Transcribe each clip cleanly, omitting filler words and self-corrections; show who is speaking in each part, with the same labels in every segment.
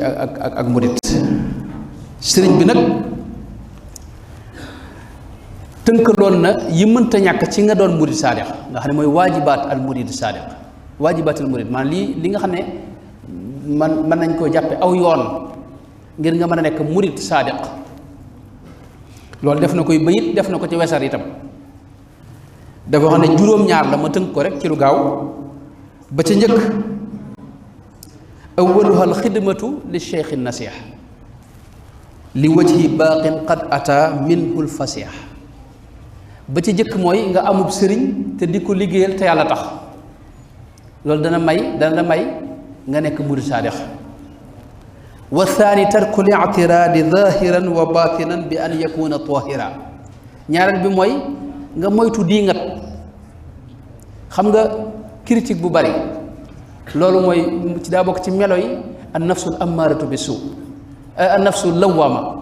Speaker 1: ak murit sëriñ bi nag tënkaloon na yi mënta ñàkk ci nga doon murit saadiq nga xam ne mooy waajibaat al murit saadiq waajibaat al murit maanaam li nga xam ne mën nañ koo jàppe aw yoon ngir nga mën a nekk murit saadiq loolu def na koy bayit def na ko ci wesar itam dafa wax ne juróom-ñaar la ma tënk ko rek ci lu gaaw ba ca njëkk awaluha alxidmatu li cheikh nasih li wajhi baaqin qad ata minhu lfasih ba ca njëkk mooy nga amub sëriñ te di ko liggéeyal te yàlla tax loolu dana la may nga nekk murid saadix wa thani tarku li'tiraadi zahiran wa batinan bi an yakuna tahira ñaareel bi mooy nga moytu diingat xam nga critique bu bari loolu mooy ci daa bokk ci melo yi an nafsul ammaratu bi suu an nafsul lawaama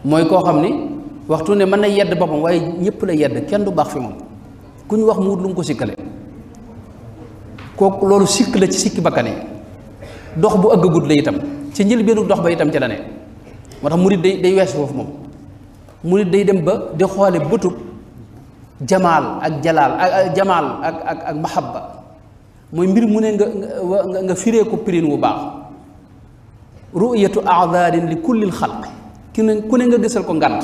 Speaker 1: mooy koo xam ni waxtu ne mën na yedd boppam waaye ñëpp la yedd kenn du baax fi moom ku ñu wax mu wut lu mu ko sikkale kooku loolu sikk la ci sikki bakkan yi dox bu ëggagut la itam ci njëlbeenu dox ba itam ci la ne moo tax murid day weesu foofu moom murid day dem ba di xoole bëtub jamaal ak jalaal ak jamaal ak mahabba mooy mbir mu ne nga firee ko pirin wu baax ru'yatu a'daarin li kullil xalq ku ne nga gisal ko ngànt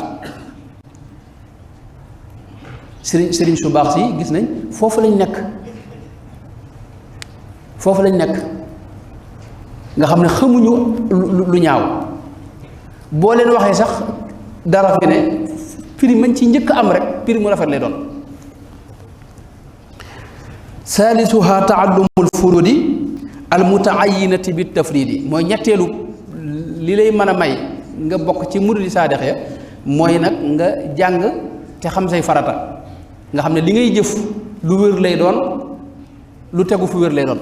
Speaker 1: sëriñ su baax si gis nañ foofu lañ nekk nga xam ne xamuñu lu ñaaw boo leen waxee sax dara fi ne prix mañ ci njëkk am rek prix mu rafet lay doon salisuha taallumul furudi al mutaayinati bi tafridi mooy ñetteelu li lay mën a may nga bokk ci muridi saadix ya mooy nag nga jàng te xam say farata nga xam ne li ngay jëf lu wér lay doon lu tegu fu wér lay doon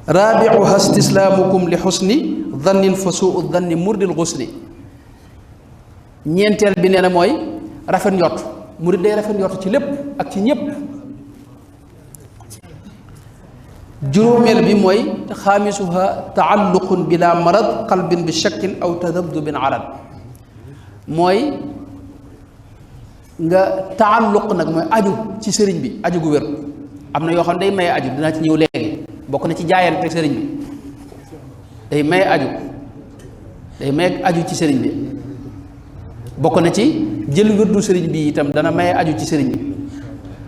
Speaker 1: rabiuha istislaamukum li xusni dannin fa suu danni murdil xusni ñeenteel bi nee na mooy rafet njort murid day rafet njort ci lépp ak ci ñépp juróomeel bi mooy xaamisuha taalluqun bila marad qalbin bi shakkin aw tadabdubin arad mooy nga taalluq nag mooy aju ci sëriñ bi aju gu wér am na yoo xam ne day maye aju dinaa ci ñëw léegi bokk na ci jaayante sëriñ bi day maye aju ci sëriñ bi bokk na ci jël wérdu sëriñ bi itam dana maye aju ci sëriñ bi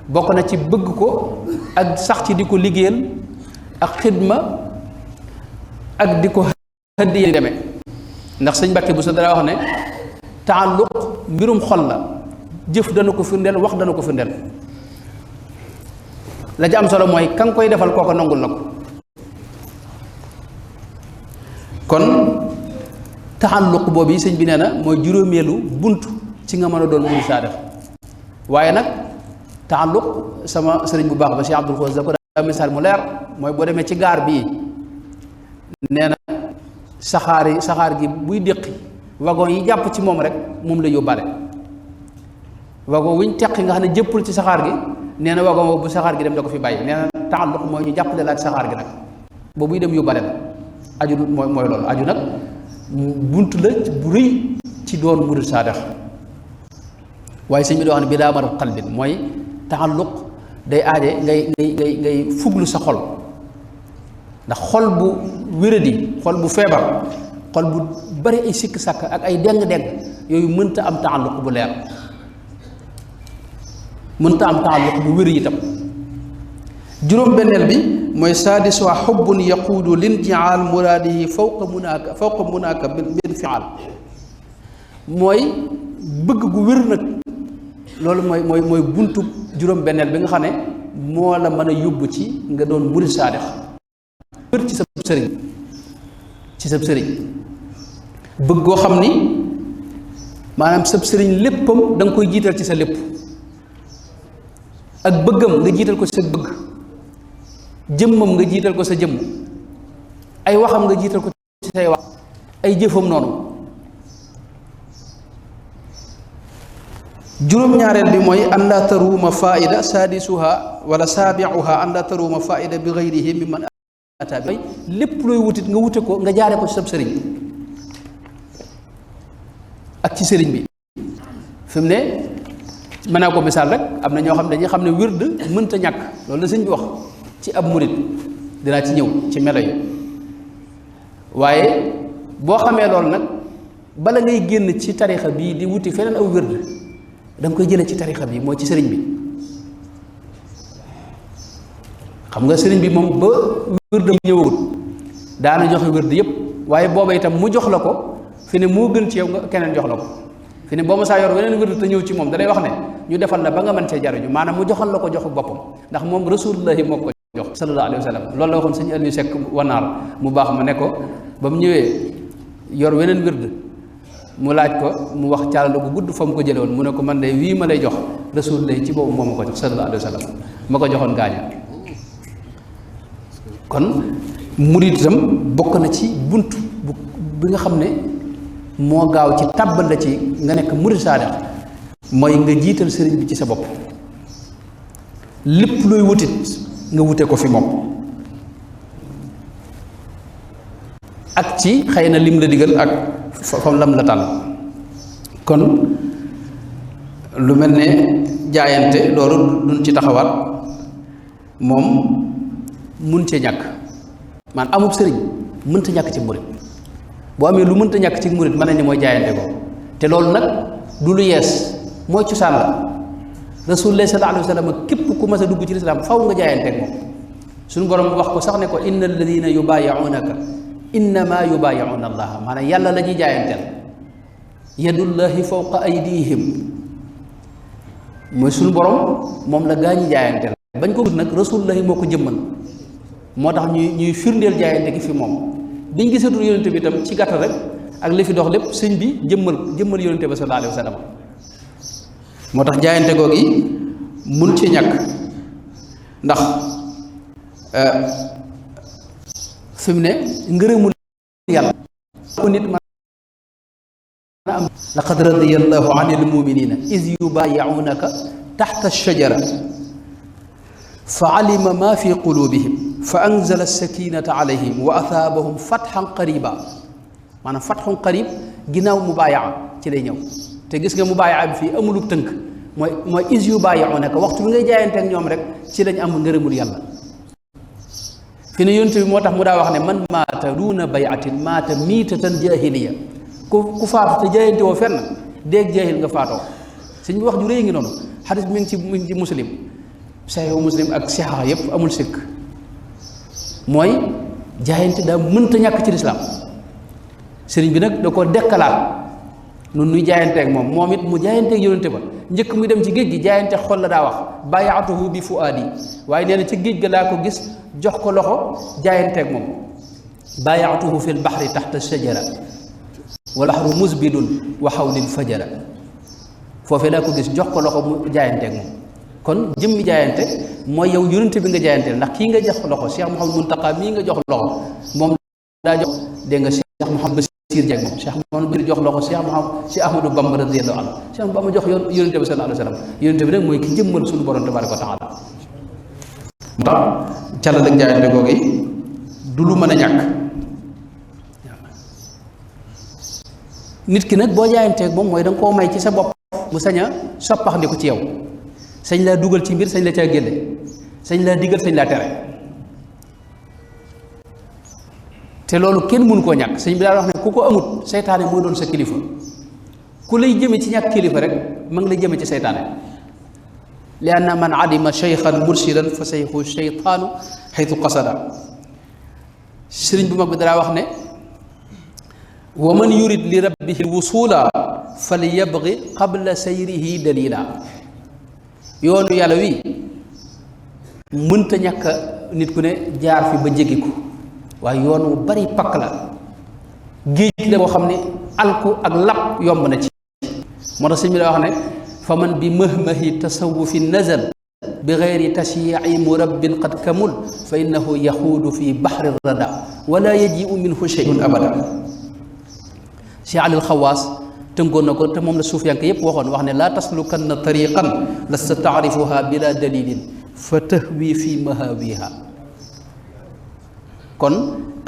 Speaker 1: bokk na ci bëgg ko ak sax ci di ko liggéeyal ak xidma ak di ko hëddi demee ndax sëñ Mbàkke bu sa dara wax ne taalluq mbirum xol la jëf dana ko firndeel wax dana ko firndeel la ci am solo mooy ka nga koy defal kooko nangul na ko kon taalluq boobu yi sëñ bi nee na mooy juróomeelu bunt ci nga mën a doon murid saadix waaye nag taalluq sama sëriñ bu baax ba Cheikh Abdul Xudoos da ko daa misaal mu leer mooy boo demee ci gaar bii nee na saxaar gi buy déqi wagon yi jàpp ci moom rek moom la yóbbaale wagon wuñ teqi nga xam ne jëppul ci saxaar gi nee na wagon boobu bu saxaar gi dem da ko fi bàyyi nee na taalluq mooy ñu jàppale la ak saxaar gi nag ba buy dem yóbbaale la aju mooy loolu aju nag bunt la bu rëy ci doon murid saadix waaye sëñ bi doo xam ne bi daa maral qalbin mooy taalluq day aaje ngay fuglu sa xol ndax xol bu wéradi xol bu feebar xol bu bari ay sikk sàkk ak ay deng-deng yooyu mënta am taalluq bu leer mënta am taalluq bu wér itam juróom benneel bi mooy saadis waa xubbun yaquudu linjiaal muraadihi fawqa munaaka bin fiaal mooy bëgg gu wér nag loolu mooy buntu juróom benneel bi nga xam ne moo la mën a yóbbu ci nga doon murid saadix wér ci sab sëriñ bëgg goo xam ni maanaam sab sëriñ léppam da nga koy jiital ci sa lépp ak bëggam nga jiital ko ci sa bëgg jëmmam nga jiital ko sa jëmm ay waxam nga jiital ko ci say wax ay jëfam noonu juróom-ñaareel bi mooy an la taruuma faida saadisuha wala saabiuha an la taruuma faida bi gayrihi mimman ata bi lépp looy wutit nga wute ko nga jaare ko ci sab sëriñ ak ci sëriñ bi fi mu ne mën naa ko misaal rek am na ñoo xam ne dañuy xam ne wird mënta ñàkk loolu la sëñ bi wax ci ab murit dinaa ci ñëw ci melo yi waaye boo xamee loolu nag bala ngay génn ci tarixa bii di wuti feneen aw wird da nga koy jëlee ci tarixa bi mooy ci sëriñ bi xam nga sëriñ bi moom ba wird ñëwagul daana joxe wird yépp waaye booba itam mu jox la ko fi ne moo gën ci yow nga keneen jox la ko fi ne boo ma saa yor weneen wird te ñëw ci moom da lay wax ne ñu defal la ba nga mën cee jariñu maanaam mu joxal la ko joxu boppam ndax moom rasulullahi moo ko jox sallallahu alayhi wa sallam loolu la waxoon sëñ Aliou Seck wanaar mu baax ma ne ko ba mu ñëwee yor weneen wird mu laaj ko mu wax càll gu gudd fa mu ko jële woon mu ne ko man de wii ma lay jox rasulullahi ci boobu moo ma ko jox sallallahu alayhi wa sallam ma ko joxoon gaaña kon murid itam bokk na ci bunt bi nga xam ne moo gaaw ci tàbbal la ci nga nekk murid saadiq mooy nga jiital sëriñ bi ci sa bopp lépp looy wutit nga wute ko fi moom ak ci xëy na lim la digal ak fam lam la tànn kon lu mel ne jaayante loolu duñ ci taxawaat moom mun cee ñàkk man amub sëriñ mënta ñàkk ci murit boo amee lu mënta ñàkk ci murit mën nañ ne mooy jaayante ko te loolu nag du lu yees mooy cosaan la rasulullah sallallahu alayhi wa sallam képp ku mas a dugg ci lislaam faw nga jaayanteeg moom suñu borom wax ko sax ne ko inna alladina yubaayi'unaka innama yubaayi'una allaha maanaam yàlla la ñuy jaayanteel yadullahi fawqa aydihim mooy suñu borom moom la gaa ñi jaayanteel bañ ko nag rasulullahi moo ko jëmmal moo tax ñuy firndeel jaayante gi fi moom biñ gisatul yonente bi itam ci gàttal rek ak li fi dox lépp sëñ bi jëmmal yonente ba sallallahu alayhi wa sallam moo tax jaayante googi mun ci ñàkk ndax fi mu ne ngërëmul yàlla ko nit man a am laqad radiyallahu anil muminina iz yubayi'unaka taxta ash-shajara fa alima ma fi qulubihim fa anzala as-sakinata alayhim wa athaabahum fathan qariba maanaam fathun qarib ginnaaw mubaayaa ci lay ñëw te gis nga mubaayaa bi fii amulub tënk mooy is yu baayi'unaka waxtu bi ngay jaayante ak ñoom rek ci lañ am ngërëmul yàlla fi ne yonent bi moo tax mu daa wax ne man maata duuna bayatin maata miitatan jaahiliya ku faatu te jaayante woo fenn déeg jaahil nga faatoo sëñ bi wax ju réy ngi noonu xadis bi mi ngi ci muslim saxiixu muslim ak sixa yépp amul sikk mooy jaayante daa mënta ñàkk ci lislaam sëriñ bi nag da ko dekkalaat nun nuy jaayanteeg moom it mu jaayanteeg yonente ba njëkk muy dem ci géej gi jaayante xol la daa wax bayaatuhu bi fuaadi waaye nee na ci géej ga laa ko gis jox ko loxo jaayanteeg moom bayaatuhu fi lbaxri taxta shajara walbaxru musbidun wa xawlin fajara foofee laa ko gis jox ko loxo mu jaayanteeg moom kon jëmmi jaayante mooy yow yonente bi nga jaayanteel ndax kii nga jox loxo Cheikh Mouhamadou Mountakha mii nga jox loxo moom daa jox dégg nga Cheikh Mouhamadou Sir Dieng moom Cheikh Mouhamadou Bachir jox loxo Cheikh Ahmadou Bamba radiyallahu anhu Cheikh Bamba jox yonente bi sallallahu alayhi wa sallam yonente bi nag mooy ki jëmmal suñu borom tabaraka wa taala ndax calal ak jaayante googu du lu mën a ñàkk nit ki nag boo jaayanteeg moom mooy da nga koo may ci sa bopp mu sañ a soppax ndi ko ci yow sañ laa dugal ci mbir sañ la caa génne sañ laa digal sañ laa tere te loolu kenn mënu koo ñàkk sëñ bi daal wax ne ku ko amut seytaane moo doon sa kilifa ku lay jëme ci ñàkk kilifa rek ma ngi lay jëme ci seytaane li anna man adima cheykhan murshidan fa seyxu cheytaanu xaytu qasada sëriñ bu mag bi dara wax ne wa man yurid li rabbihi wusula fal yabgi qabla sayrihi dalila yoonu yàlla wi mënta ñàkk nit ku ne jaar fi ba jéggi ko waaye yoon wu bari pakk la géej la boo xam ne alku ak lap yomb na ci moo tax sëñ bi daa wax ne fa man bi mahmahi tasawufi nazal bi geyri tashyi'i murabbin qad kamul fa innahu yaxuudu fi baxri rada wala yaji'u minhu shay'un abada Cheikh Alil Xawaas tënkoon na ko te moom la suufiyanke yépp waxoon wax ne laa taslukanna tariqan lasta taarifuha bila dalilin fa tahwi fi mahawiha kon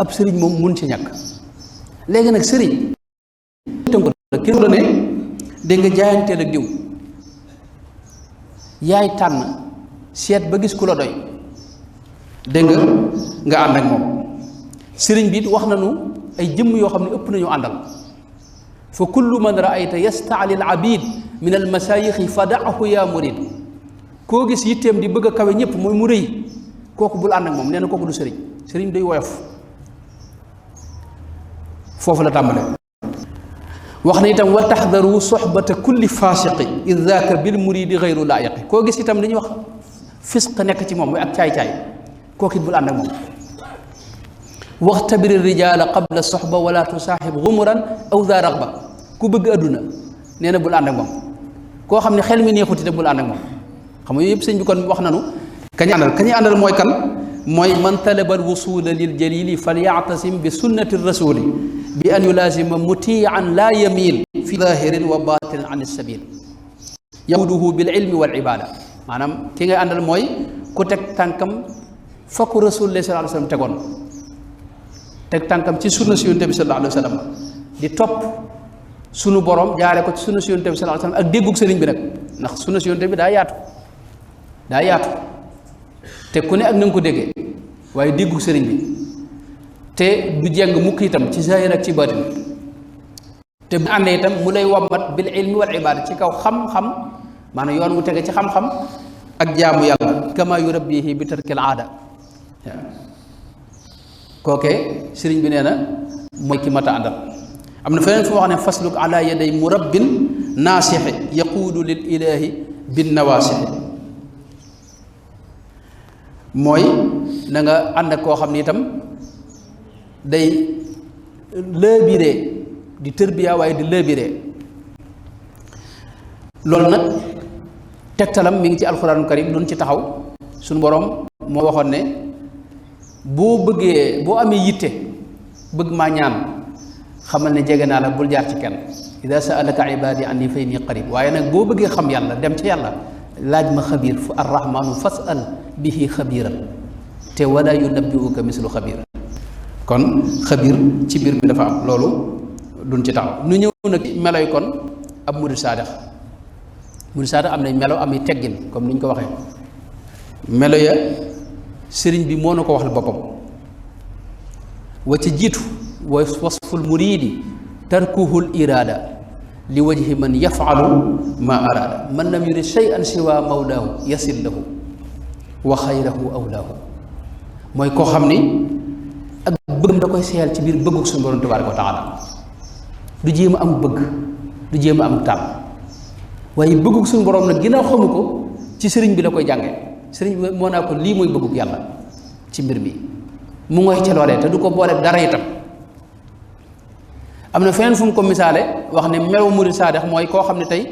Speaker 1: ab sëriñ moom mun ci ñàkk léegi nag sëriñ tënk la kii la ne dégg nga jaayanteel ak diw yaay tànn seet ba gis ku la doy dégg nga ànd ak moom sëriñ bi wax nañu ay jëmm yoo xam ne ëpp nañu àndal fa kullu man raayta yastaali al abid min al masayixi fadaahu ya murid koo gis yitteem di bëgg a kawe ñëpp mooy mu rëy kooku bul ànd ak moom nee na kooku du sëriñ sëriñ day woyof foofu la tàmbale wax na itam wa taxdaru soxbata kulli faasiqi id daaka bil muridi gayru laayiqi koo gis itam li ñuy wax fisq nekk ci moom mooy ak caay-caay kooku it bul ànd ak moom waxtabiri rijaala qabla soxba wala tusaaxib gumuran aw daa raxba ku bëgg adduna nee na bul ànd ak moom koo xam ne xel mi neexuti te bul ànd ak moom xam nga yooyu yëpp sëñ bi kon wax nanu kañuy àndal mooy kan mooy man talaba al wusula lil jalili falyactasim bi sunnati rasuli bi an yulaazima mutian laa yamiil fi zahirin wa batinin an sabil yamuduhu bil ilmi wal ibada maanaam ki ngay àndal mooy ku teg tànkam fa ko rasulullah sallallahu alayhi wa sallam tegoon teg tànkam ci sunna si yonent bi sallallahu alayhi wa sallam di topp sunu borom jaare ko ci sunna si yonent bi sallallahu alayhi wa sallam ak déggug sëriñ bi nag ndax sunna si yonent bi daa yaatu te ku ne ak na nga ko déggee waaye déggug sëriñ bi te du jeng mukk itam ci zahir ak ci baatin te bu àndee itam mu lay wammat bil ilmi wal ibada ci kaw xam-xam maanaam yoon wu tege ci xam-xam ak jaamu yàlla kama yurabbihi bi tarkil aada kookee sëriñ bi nee na mooy ki mata àndal am na feneen fu wax ne fasluk ala yaday murabbin naasixi yaquudu lil ilahi bin nawaasixi mooy na nga ànd ak koo xam ni itam day lëbiree di tërbiya waaye di lëbiree loolu nag tegtalam mi ngi ci alxuraanu karim duñ ci taxaw suñu borom moo waxoon ne boo bëggee boo amee yitte bëgg maa ñaan xamal ne jege naa la bul jaar ci kenn ida saalaka ibadi anni fa inni qarib waaye nag boo bëggee xam yàlla dem ci yàlla laaj ma xabiir fa arrahmanu fasal bihi xabiiran te wala yunabbiuka mislu xabiir kon xabiir ci biir bi dafa am loolu duñ ci taxaw nu ñëw nag meloy kon ab murid saadix am nañ melo am teggin comme ni ñu ko waxee melo ya sëriñ bi moo na ko waxal boppam wa ca jiitu wa wasful muridi tarkuhul iraada li wajhi man yafalu ma araada man lam yurid shay'an siwa mawlaahu yasil lahu wa xayrahu awlaahu mooy koo xam ni ak bëggam da koy seeyal ci biir bëggug suñu borom tabaaraka wa taala du jéem a am bëgg du jéem a am tàmm waaye bëggug suñu borom nag ginnaaw xamu ko ci sëriñ bi la koy jànge sëriñ bi moo naa ko lii mooy bëggug yàlla ci mbir mi mu ngoy ca loolee te du ko boole dara itam am na feneen fu mu ko misaale wax ne melo murid saadex mooy koo xam ne tey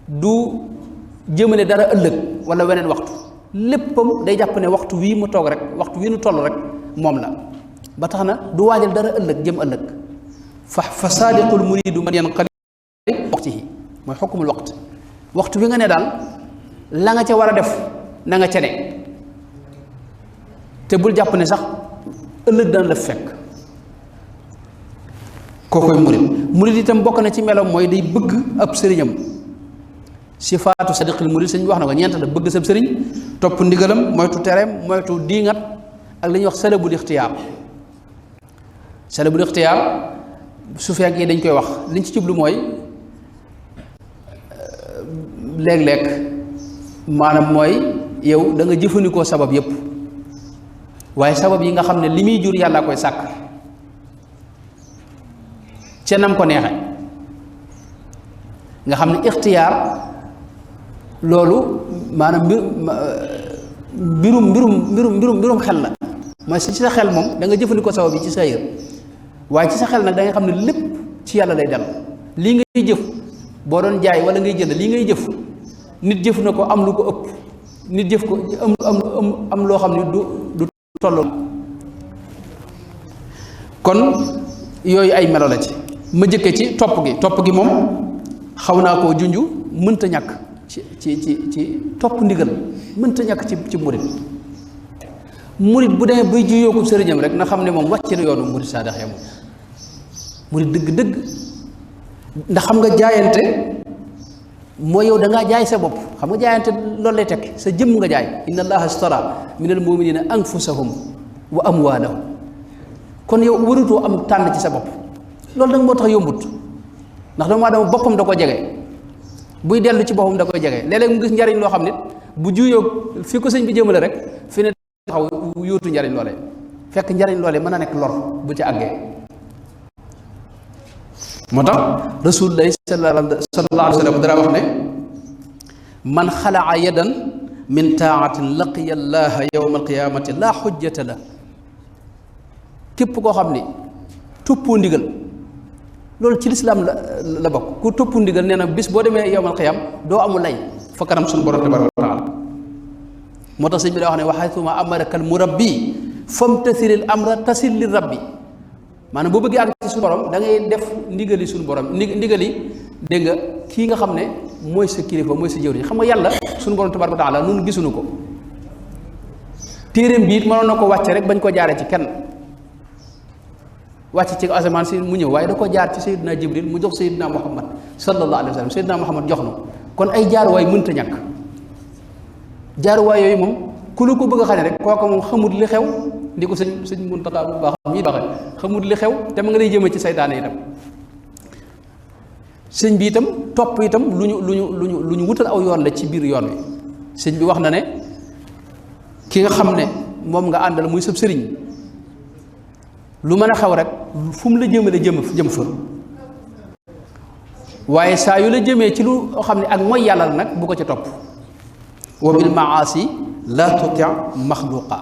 Speaker 1: du jëmale dara ëllëg wala weneen waxtu léppam day jàpp ne waxtu wii mu toog rek waxtu wii nu toll rek moom la ba tax na du waajal dara ëllëg jëm ëllëg fa saadiqul muridu man yanqalib waqtihi mooy xukkumul waxtu wi nga ne daal la nga ca war a def na nga ca ne te bul jàpp ne sax ëllëg dana la fekk kookoy murid itam bokk na ci meloom mooy day bëgg ab sëriñam sifaatu sadiqil murid sëñ bi wax na ko ñeent la bëgg sab sëriñ topp ndigalam moytu tereem moytu diingat ak li ñuy wax salabul ixtiyaar su fekkee dañ koy wax liñ ci jublu mooy léeg-léeg maanaam mooy yow da nga jëfandikoo sabab yépp waaye sabab yi nga xam ne li muy jur yàlla koy sàkk ca nam ko neexe nga xam ne ixtiyaar loolu maanaam mbirum xel la mooy ci sa xel moom da nga jëfandikoo sabab yi ci sa yër waaye ci sa xel nag da nga xam ne lépp ci yàlla lay dem lii ngay jëf boo doon jaay wala ngay jënd lii ngay jëf nit jëf na ko am lu ko ëpp nit jëf ko am loo xam ne du tolloo kon yooyu ay melo la ci ma jëkke ci topp gi moom xaw naa koo junj mënta ñàkk ci topp ndigal mënta ñàkk ci murit bu demee buy juyoo ko sëriñam rek na xam ne moom wàcc na yoonu murit saadax ya moom murit dëgg-dëgg ndax xam nga jaayante mooy yow da ngaa jaay sa bopp xam nga jaayante loolu lay tekki sa jëmm nga jaay inna allaha astara min al muminina anfusahum wa amwaalahum kon yow warutoo am tànn ci sa bopp loolu nag moo tax yombut ndax doomu aadama boppam da ko jege buy dellu ci boppam da koy jege léeg-léeg mu gis njariñ loo xam ne bu juyoo fi ko sëñ bi jëmale rek fi ne taxaw yóotu njariñ loole fekk njariñ loole mën a nekk lor bu ci àggee moo tax rasulullahi sallallahu alayhi wa sallam dara wax ne man xalaa yadan min taatin laqiya allaha yawma alqiyamati la xujjata la képp koo xam ni toppoo ndigal loolu ci lislaam la bokk ku topp ndigal nee na bis boo demee yawmal qiyam doo amul lay fa kanam suñu borom tabaraka wa taala moo tax sëñ bi daa wax ne wa haythuma amaraka al murabbi famtathilil amra tasil li rabbi maanaam boo bëggee àgg ci suñu borom da ngay def ndigali suñu borom ndigali dégg nga kii nga xam ne mooy sa kilifa mooy sa jëwriñ xam nga yàlla suñu borom tabaraka wa taala nun gisuñu ko téeréem bi it mënoon na ko wàcce rek bañ ko jaaree ci kenn wàcc ci asamaan si mu ñëw waaye da ko jaar ci Seydina Jibril mu jox Seydina Muhammad sallallahu alayhi wa sallam Seydina Muhammad jox na kon ay jaaruwaay mënta ñàkk jaaruwaay yooyu moom ku la ko bëgg a xañ rek kooku moom xamut li xew ndi ko sëñ Muntaxa bu baax mii waxee xamut li xew te ma nga lay jëme ci saytaane itam sëñ bi itam topp itam lu ñu wutal aw yoon la ci biir yoon wi sëñ bi wax na ne ki nga xam ne moom nga àndal muy sëb sëriñ lu mën a xew rek fu mu la jëmale jëm fa waaye saa yu la jëmee ci lu xam ne ak mooy yàlla la nag bu ko ca topp wa bil maasi la tuti maxluqa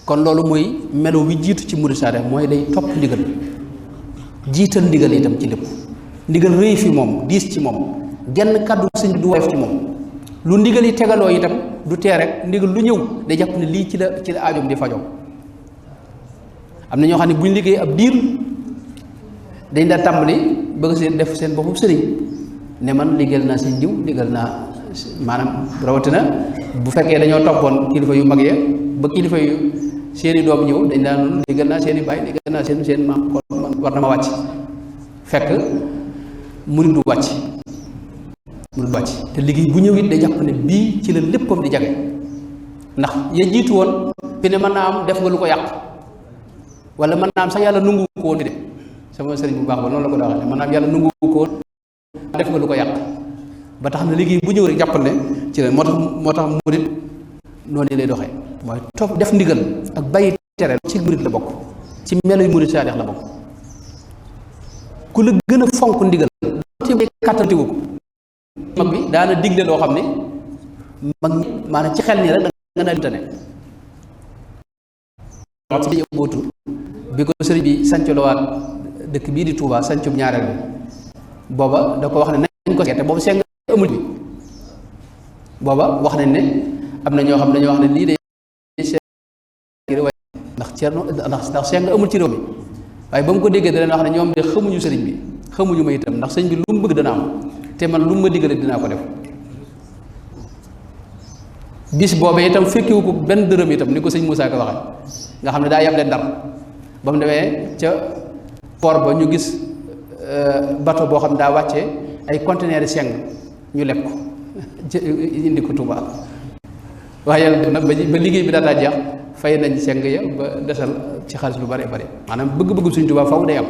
Speaker 1: kon loolu mooy melo wi jiitu ci murid saade mooy day topp ndigal jiital ndigal itam ci lépp ndigal rëy fi moom diis ci moom genn kàddu sëñ bi du woyof ci moom lu ndigal yi tegaloo itam du tee rek ndigal lu ñëw day jàpp ne lii ci la aajom di fajoo am na ñoo xam ne bu ñu liggéey ab diir dañ daa tàmbali bëgg seen def seen boppam sëriñ ne man liggéeyal naa seen diw liggéeyal naa maanaam rawatina bu fekkee dañoo toppoon kilifa yu mag ya ba kilifa yu seeni doom ñëw dañ daan liggéeyal naa seen i baay liggéeyal naa seen maam kon man war na ma wàcc fekk murid du wàcc te liggéey bu ñëw it day jàpp ne bii ci la léppam di jage ndax ya jiitu woon fi ne mën naa am def nga lu ko yàq wala mën naa am sax yàlla nungu ko woon di de sama sëriñ bu baax ba noonu la ko daa waxee mën naa am yàlla nungu ko woon def nga lu ko yàq ba tax na liggéey bu ñëw rek jàppal ne ci la moo tax murit noonu lay doxee mooy topp def ndigal ak bàyyi tere ci murit la bokk ci melo yu murit saadix la bokk ku la gën a fonk ndigal ci kàttantiwu ko mag bi daana digle loo xam ne mag maanaam ci xel nii rek da nga naa tane wax ci yóbbootu bi ko sëriñ bi sancolowaat dëkk bii di Touba sancub ñaareel bi booba da ko wax ne nañ ko seete boobu seng amul bi booba wax nañ ne am na ñoo xam dañoo wax ne lii de ndax seng amul ci réew mi waaye ba mu ko déggee da leen wax ne ñoom de xamuñu sëriñ bi xamuñu ma itam ndax sëriñ bi lu mu bëgg dana am te man lu mu ma diggale dinaa ko def bis boobee itam fekkiwu ko benn dërëm itam ni ko sëñ Moussa ko waxee nga xam ne daa yem leen Ndar ba mu demee ca port ba ñu gis bateau boo xam ne daa wàccee ay conteneurs seng ñu leb ko indi ko Touba waaye yàlla def nag ba liggéey bi daataa jeex fay nañ seng ya ba desal ci xaalis lu bari bari maanaam bëgg-bëgg suñ Touba faw day am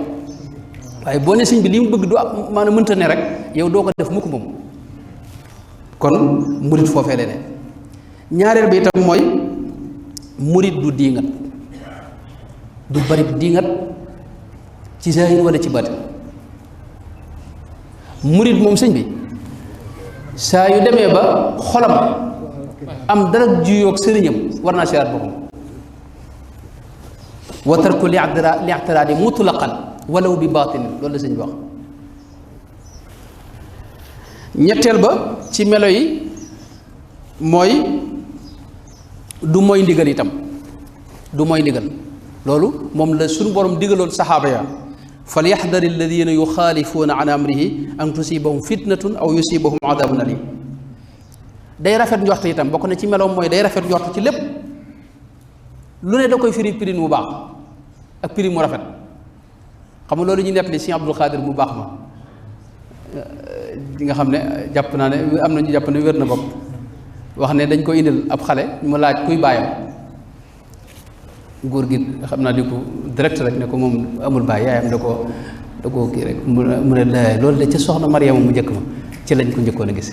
Speaker 1: waaye boo ne sëñ bi li mu bëgg du am maanaam mënta ne rek yow doo ko def mukk moom kon murit foofee la ne ñaareel bi itam mooy murit du diingat du bari diingat ci zahir wala ci baatin murit moom sëñ bi saa yu demee ba xolam am dara juyoog sëriñam war naa seeraat boppam wa tarku li'tiraadi mutlaqan walaw bi baatin loolu la sëñ bi wax ñetteel ba ci melo yi mooy du mooy ndigal itam du mooy ndigal loolu moom la suñu borom digaloon saxaaba ya falyahdari alladina yuxaalifuuna an amrihi an tusibahum fitnatun aw yusibahum adabun alim. day rafet njort itam bokk na ci meloom mooy day rafet njort ci lépp, lu ne da koy firi pirin mu baax ak pirin mu rafet. xam nga loolu ñu nekk li Sëñ Abdul Xaadir mu baax ma di nga xam ne jàpp naa ne am na ñu jàpp ne wér na bopp, wax ne dañ ko indil ab xale mu laaj kuy bàyyam, góor gi xam naa di ko direct rek ne ko moom amul baay, yaayam da koo kii rek mu ne la loolu de ca soxna Mariama mu njëkk ma ci lañ ko njëkkoon a gis.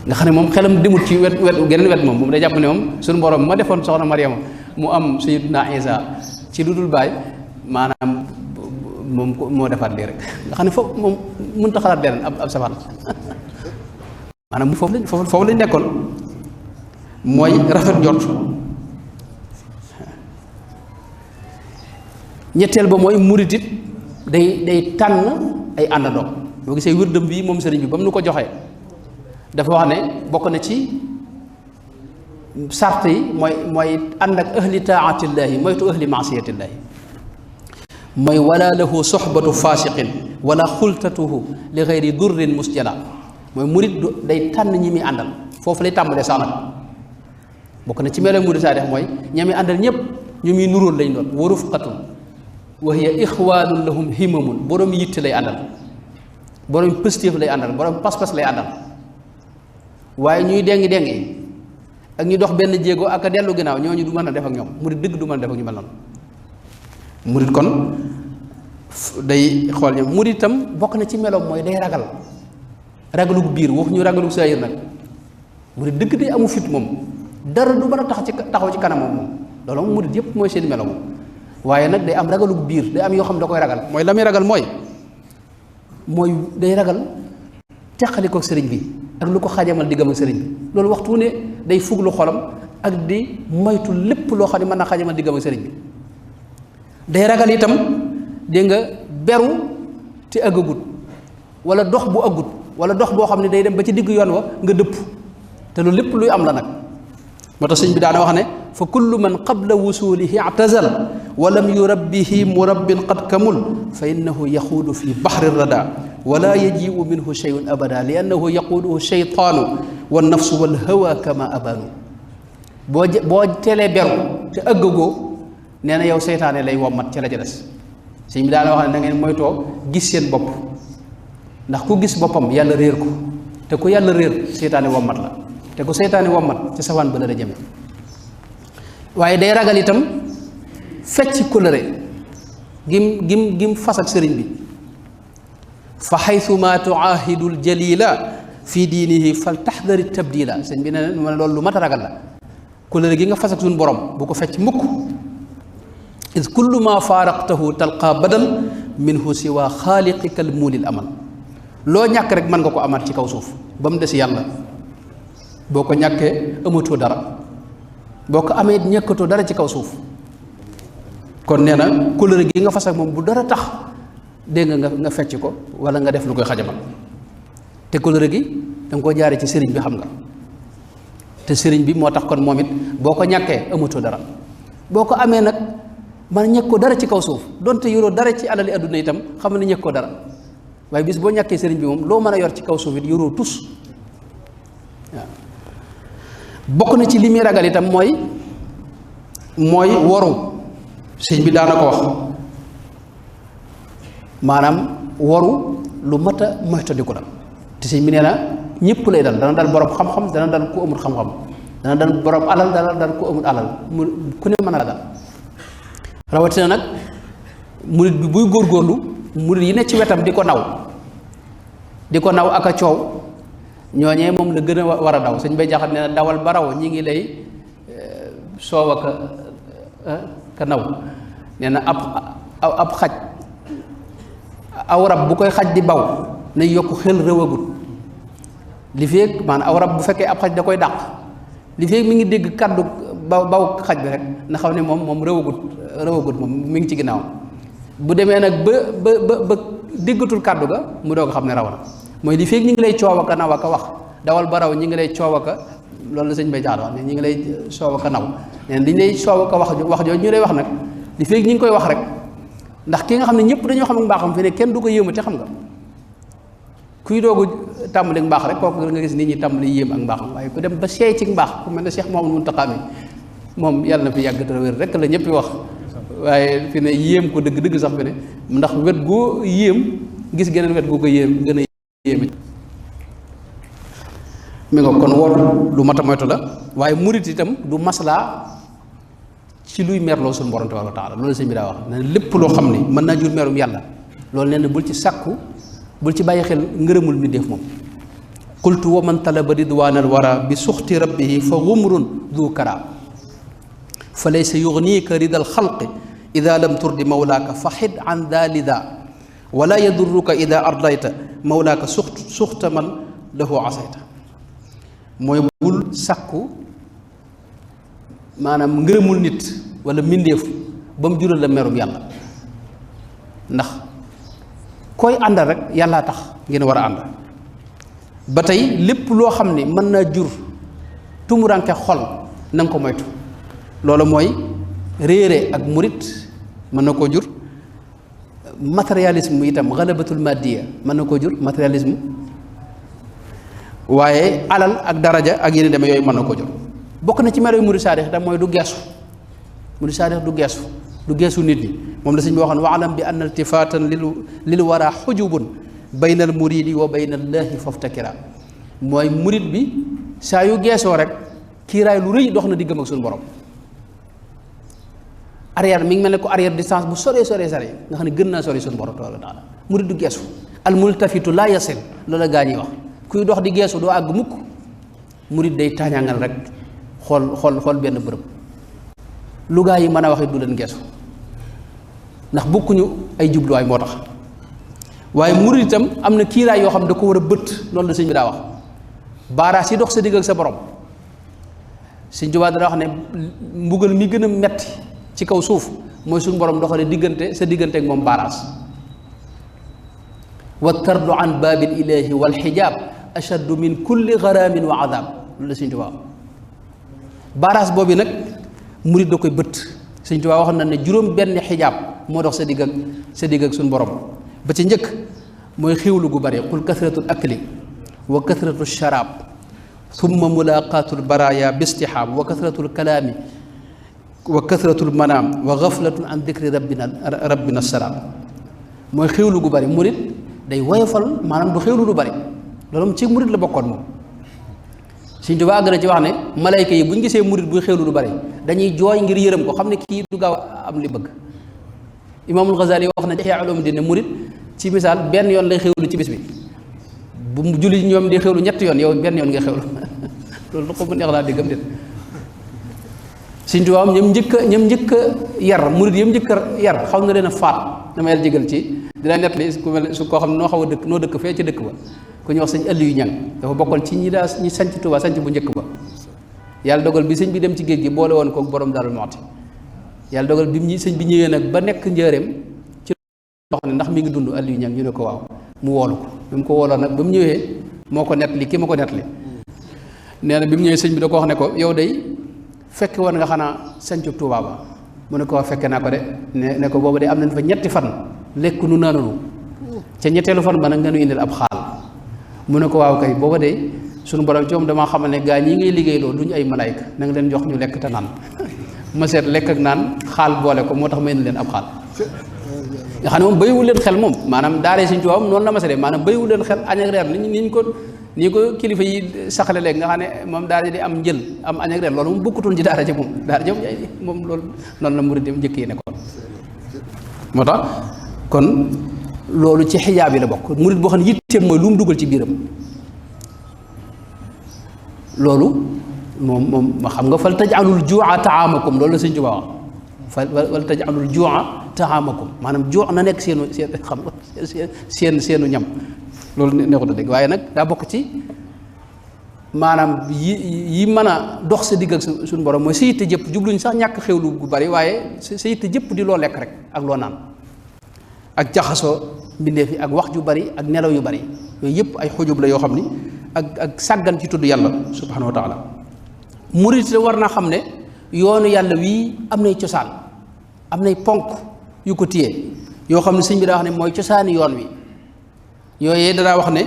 Speaker 1: nga xam ne moom xelam demut ci wet geneen wet moom day jàpp ne moom suñu borom ma defoon soxna Mariama mu am Sayyidina Isa ci lu dul baay maanaam moom moo defaat lii rek nga xam ne foofu moom mënut a xalaat leneen ab safaan maanaam foofu lañ nekkoon mooy rafet njort. ñetteel ba mooy murit it day tànn ay àndandoo. boo gisee wirdam bii moom sëriñ bi ba mu nu ko joxee dafa wax ne bokk na ci sart yi mooy ànd ak ahli taatillaahi moytu ahli maasiyatillaahi, mooy wala lahu soxbatu fasiqin wala xultatuhu li xeyri durrin musjala. mooy murit day tànn ñi muy àndal, foofu lay tàmbalee sax nag. bokk na ci melo murit saa def mooy ñi muy àndal ñëpp ñu muy nuróol lañ doon, wa rufqatun wa hiya ixwaanun lahum himamun. borom yitte lay àndal, borom pëstéef lay àndal, borom pas-pas lay àndal. waaye ñuy dengi ak ñu dox benn jéego ak a dellu ginnaaw ñooñu du mën a def ak ñoom. murit dëgg du mën a def ak ñu mel noonu. murit kon day xool ñoom. murit itam bokk na ci meloom mooy day ragalug biir, wax ñu ragalug saayir nag. murit dëgg day amu fit moom, dara du mën a taxaw ci kanamam moom. loolu moom murit yëpp mooy seen melo moom. waaye nag day am ragalug biir, day am yoo xam da koy ragal. mooy la muy ragal mooy day ragal teqali ko sëriñ bi ak lu ko xajamal diggam ak sëriñ bi. loolu waxtu ne day fuglu xolam ak di moytu lépp loo xam ne mën na xajamal diggam ak sëriñ bi. day ragal itam dégg nga beru te ëggagut, wala dox bu ëggut, wala dox boo xam ne day dem ba ci digg yoon wa nga dëpp. te loolu lépp luy am la nag. moo tax sëñ bi daana wax ne fa kullu man qabla wusulihi i'tazal wa lam yurabbihi murabbin qad kamul fa innahu yaxuudu fi bahri rada wala yajiu minhu shay'un abada li annahu yaquuduhu shaytaanu wa nafsu wal hawa kama abanu. boo teelee beru te ëggagoo nee na yow seytaane lay wommat ca la ca des. sëñ bi daana wax ne da ngeen moytoo gis seen bopp, ndax ku gis boppam yàlla réer ko, te ku yàlla réer seytaane wommat la, te ku seytaane wommat ci safaan ba la jëme. waaye day ragal itam fecc kóllëre gim fas ak sëriñ bi. fa xaytuma tuahidul jalila fi diinihi fal taxdari tabdila. sëñ bi ne ma loolu lu mat a ragal la. kóllëre gi nga fas ak suñu borom bu ko fecc mukk. id kullu ma faaraqtahu talqa badal minhu siwa xaaliqika al muulil amal. loo ñàkk rek mën nga ko amaat ci kaw suuf ba mu des yàlla. boo ko ñàkkee amatoo dara, boo ko amee ñàkkatoo dara ci kaw suuf. kon nee na kóllëre gi nga fas ak moom bu dara tax dégg nga fecc ko wala nga def lu koy xajamal. te kóllëre gi danga koo jaare ci sëriñ bi xam nga, te sëriñ bi moo tax kon moom it boo ko ñàkkee amatoo dara. boo ko amee nag man ñàkk ko dara ci kaw suuf, donte yoroo dara ci alali adduna itam xam ne ñàkk ko dara. waaye bis boo ñàkkee sëriñ bi moom loo mën a yor ci kaw suuf it yoroo tus. waaw bokk na ci li muy ragal itam mooy woru. sëñ bi daana ko wax maanaam woru lu mat a moytandiku la. te sëñ bi nee na ñëpp lay dal, dana dal borom xam-xam, dana dal ku amul xam-xam, dana dal borom alal, dana dal ku amul alal, ku ne mën a dal. rawatina nag murit bi buy góorgóorlu, murit yi ne ci wetam di ko naw ak a coow, ñooñee moom la gën a war a daw. sëñ bay jaxat nee na dawal ba raw ñi ngi lay soow ka naw. nee na ab xaj, aw rab bu koy xaj di baw na yokk xel rëwagut. li feeg maanaam aw rab bu fekkee ab xaj da koy dàq, li feeg mi ngi dégg kaddu baw xaj bi rek na xam ne moom rëwagut moom mi ngi ci ginnaaw. bu demee nag ba déggatul kaddu ga mu doog a xam ne raw na. mooy li feeg ñi ngi lay coow aka naw aka wax dawal ba raw ñi ngi lay coow aka, loolu la sëñ bay jaxat wax ne ñi ngi lay soow aka naw. neen li ñu lay soow aka wax jooju ñu lay wax nag li feeg ñi ngi koy wax rek ndax ki nga xam ne ñëpp dañoo xam ak mbaaxam fi ne kenn du ko yéemati xam nga kuy doogu tàmbali mbaax rek kooku nga gis nit ñi tàmbali yéem ak mbaaxam waaye ku dem ba seey ci mbaax ku mel ne Cheikh Mouhamadou Mountakha mi moom yàlla na fi yàgg te wér rek la ñëpp wax waaye fi ne yéem ko dëgg-dëgg sax fi ne ndax wet goo yéem gis geneen wet goo ko yéem gën a yéeme mi nga kon wootu lu mat a moytu la waaye murit itam du maslaa ci luy merloo suñu borom tabaaraka wa taala loolu sëñ bi daa wax ne lépp loo xam ne mën naa jur merum yàlla loolu nee na bul ci sàkku bul ci bàyyi xel ngërëmul mi def moom qultu wa man talaba ridwanal wara bi suxti rabbihi fa gumrun du kara fa laysa yugnika ridal xalqi ida lam turdi mawlaaka fa xid an dalida wala yadurruka ida ardayta mawlaaka suxta man lahu asayta mooy bul sàkku maanaam ngërëmul nit wala mbindeef ba mu jural la merum yàlla ndax koy àndal rek yàllaa tax ngeen war a ànd ba tey lépp loo xam ne mën naa jur tumuranke xol na nga ko moytu loolu mooy réere ak murit mën na koo jur matérialisme itam xalabatul maddiya mën na koo jur matérialisme waaye alal ak daraja ak yeneen deme yooyu mën na koo jur bokk na ci melo yu murid saadix itam mooy du geesu murid saadix du geesu nit ñi moom la sëñ bi waxoon waalam bi anna iltifatan lil wara xujubun bayna al muridi wa bayna allahi faftakira mooy murid bi saa yu geesoo rek kiiraay lu rëy dox na diggam ak suñu borom arrière mi ngi mel ne ko arrière distance bu sore nga xam ne gën naa sore suñu borom tabaaraka wa taala murid du geesu al multafitu la yasil loola gaa ñuy wax kuy dox di geesu doo àgg mukk murid day taañaangal rek xool benn bërëb lu gaa yi mën a waxee du leen geesu ndax bokkuñu ay jubluwaay moo tax waaye murid itam am na kiiraay yoo xam ne da ko war a bëtt loolu la sëñ bi daa wax baaraas yi dox sa digg ak sa borom sëñ Tuubaa dana wax ne mbugal mi gën a metti ci kaw suuf mooy suñu borom doxale sa diggante ak moom baaraas wa tardu an baabil ilaahi wal xijaab ashaddu min kulli garaamin wa adaab loolu la sëñ Tuubaa baaraas boobu nag murid da koy bëtt sëñ Tuubaa wax na ne juróom benn xijaab moo dox sa digg ak suñu borom ba ci njëkk mooy xiwlu gu bari qul kasratul akli wa kasratu sharaab thumma mulaqatul baraya bistihaab wa kasratul kalaami wa kasratul manaam wa gaflatun an dikri rabbina salaam mooy xiwlu gu bari murid day woyofal maanaam du xiwlu lu bari loolu ci murid la bokkoon moom Sëñ Tuubaa àgg na ci wax ne malayka yi bu ñu gisee murid buy xewlu lu bari dañuy jooy ngir yërëm ko xam ne kii du gaaw am li bëgg Imaamul Ghazali wax na ci Ihyaa Ulumuddin ne murid ci misaal benn yoon lay xewlu ci bis bi bu julli ñoom di xewlu ñetti yoon yow benn yoon nga xewlu loolu lu ko mu neex laa déggam déet Sëñ Tuubaa ñoom njëkk a yar murid yam njëkk a yar xaw na leen a faat dama yàlla jégal ci dinaa nettali ku mel su koo xam ne noo xaw a dëkk noo dëkk fee ci dëkk ba ku ñuy wax sëñ Aliou Ñang dafa bokkoon ci ñi sanc Tuubaa sanc bu njëkk ba yàlla dogal bi sëñ bi dem ci géej gi boole woon ko borom Daaru Muxti yàlla dogal bi sëñ bi ñëwee nag ba nekk njëreem ci wax ne ndax mi ngi dund Aliou Ñang ñu ne ko waaw mu woolu ko bi mu ko wooloo nag ba mu ñëwee moo ko nettali ki ma ko nettali nee na bi mu ñëwee sëñ bi da ko wax ne ko yow day fekke woon nga xanaa sancu Tuubaa ba mu ne ko fekke naa ko de ne ko boobu de am nañ fa ñetti fan lekk nu naanunu ca ñetteelu fan ba nag nga nu indil ab xaal mu ne ko waaw kay booba de suñu borom ci moom damaa xamal ne gaa ñi ngay liggéey loolu du ñu ay malayka na nga leen jox ñu lekk te naan ma seet lekk ak naan xaal boole ko moo tax ma indi leen ab xaal nga xam ne moom béyiwul leen xel moom maanaam daaree Sëñ Tuubaa noonu la ma se maanaam béyiwul leen xel añ ak reer ni ko kilifa yi saxale léegi nga xam ne moom daara di am njël am añ ak reer loolu moom bokkutoon ci daara ji moom daara ji moom loolu noonu la murid njëkk yi nekkoon moo tax kon loolu ci xijaab yi la bokk murid boo xam ne yitteem mooy lu mu dugal ci biiram loolu moom xam nga fal tajalul juu'a taamakum loolu la Sëñ Tuubaa wax fal tajalul juu'a taamakum maanaam juu na nekk seenu seenu ñam loolu neexut a dégg waaye nag daa bokk ci maanaam yi mën a dox sa digg ak suñu borom mooy sa yitte jëpp jubluñ sax ñàkk xewlu gu bari waaye sa yitte jëpp di loo lekk rek ak loo naan ak jaxasoo mbindeef yi ak wax ju bari ak nelaw yu bari yooyu yëpp ay xujub la yoo xam ni ak sàggan ci tudd yàlla subhanahu wa taala murit war naa xam ne yoonu yàlla wii am nay cosaan am nay ponk yu ko téye yoo xam ne sëñ bi daa wax ne mooy cosaani yoon wi yooyee danaa wax ne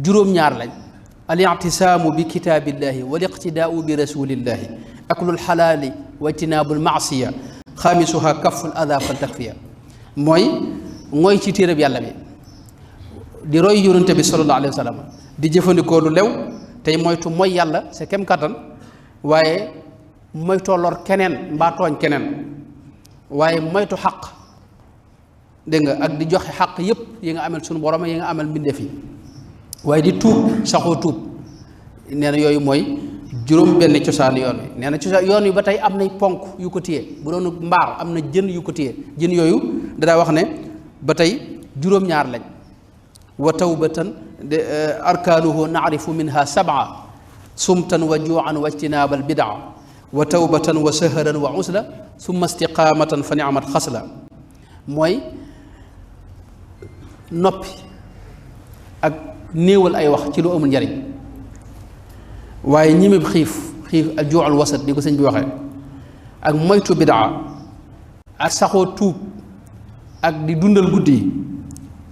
Speaker 1: juróom-ñaar lañ: al i'tisaamu bi kitaabillahi wal iqtidaau bi rasulillahi aklul xalaali wa ijtinaabul maasiya xaamisuha kaful ada fal takfiya. mooy ci téereb yàlla bi di roy yonente bi sallallahu alayhi wa sallam di jëfandikoo lu lew tey moytu mooy yàlla sa kem kattan waaye moytoo lor keneen mbaa tooñ keneen waaye moytu xaq dégg nga ak di joxe xaq yépp yi nga amal sunu borom yi nga amal mbindeef yi waaye di tuub saxoo tuub. nee na yooyu mooy juróom benn cosaan yoon wi. nee na cosaan yoon wi ba tey am nay ponk yu ko téye bu doon mbaar am na jën yu ko téye jën yooyu danaa wax ne ba tey juróom-ñaar lañ: wa tawbatan arkaanuhu naarifu minha sab'a sumtan wa juu'an wa ijtinaabal bid'a wa tawbatan wa saharan wa usla summa istiqaamatan fa ni'mat xasla. mooy noppi ak néewal ay wax ci lu amul njariñ waaye ñimib xiif ak juu'al wasat ni ko sëñ bi waxee ak moytu bid'a ak saxoo tuub ak di dundal guddi yi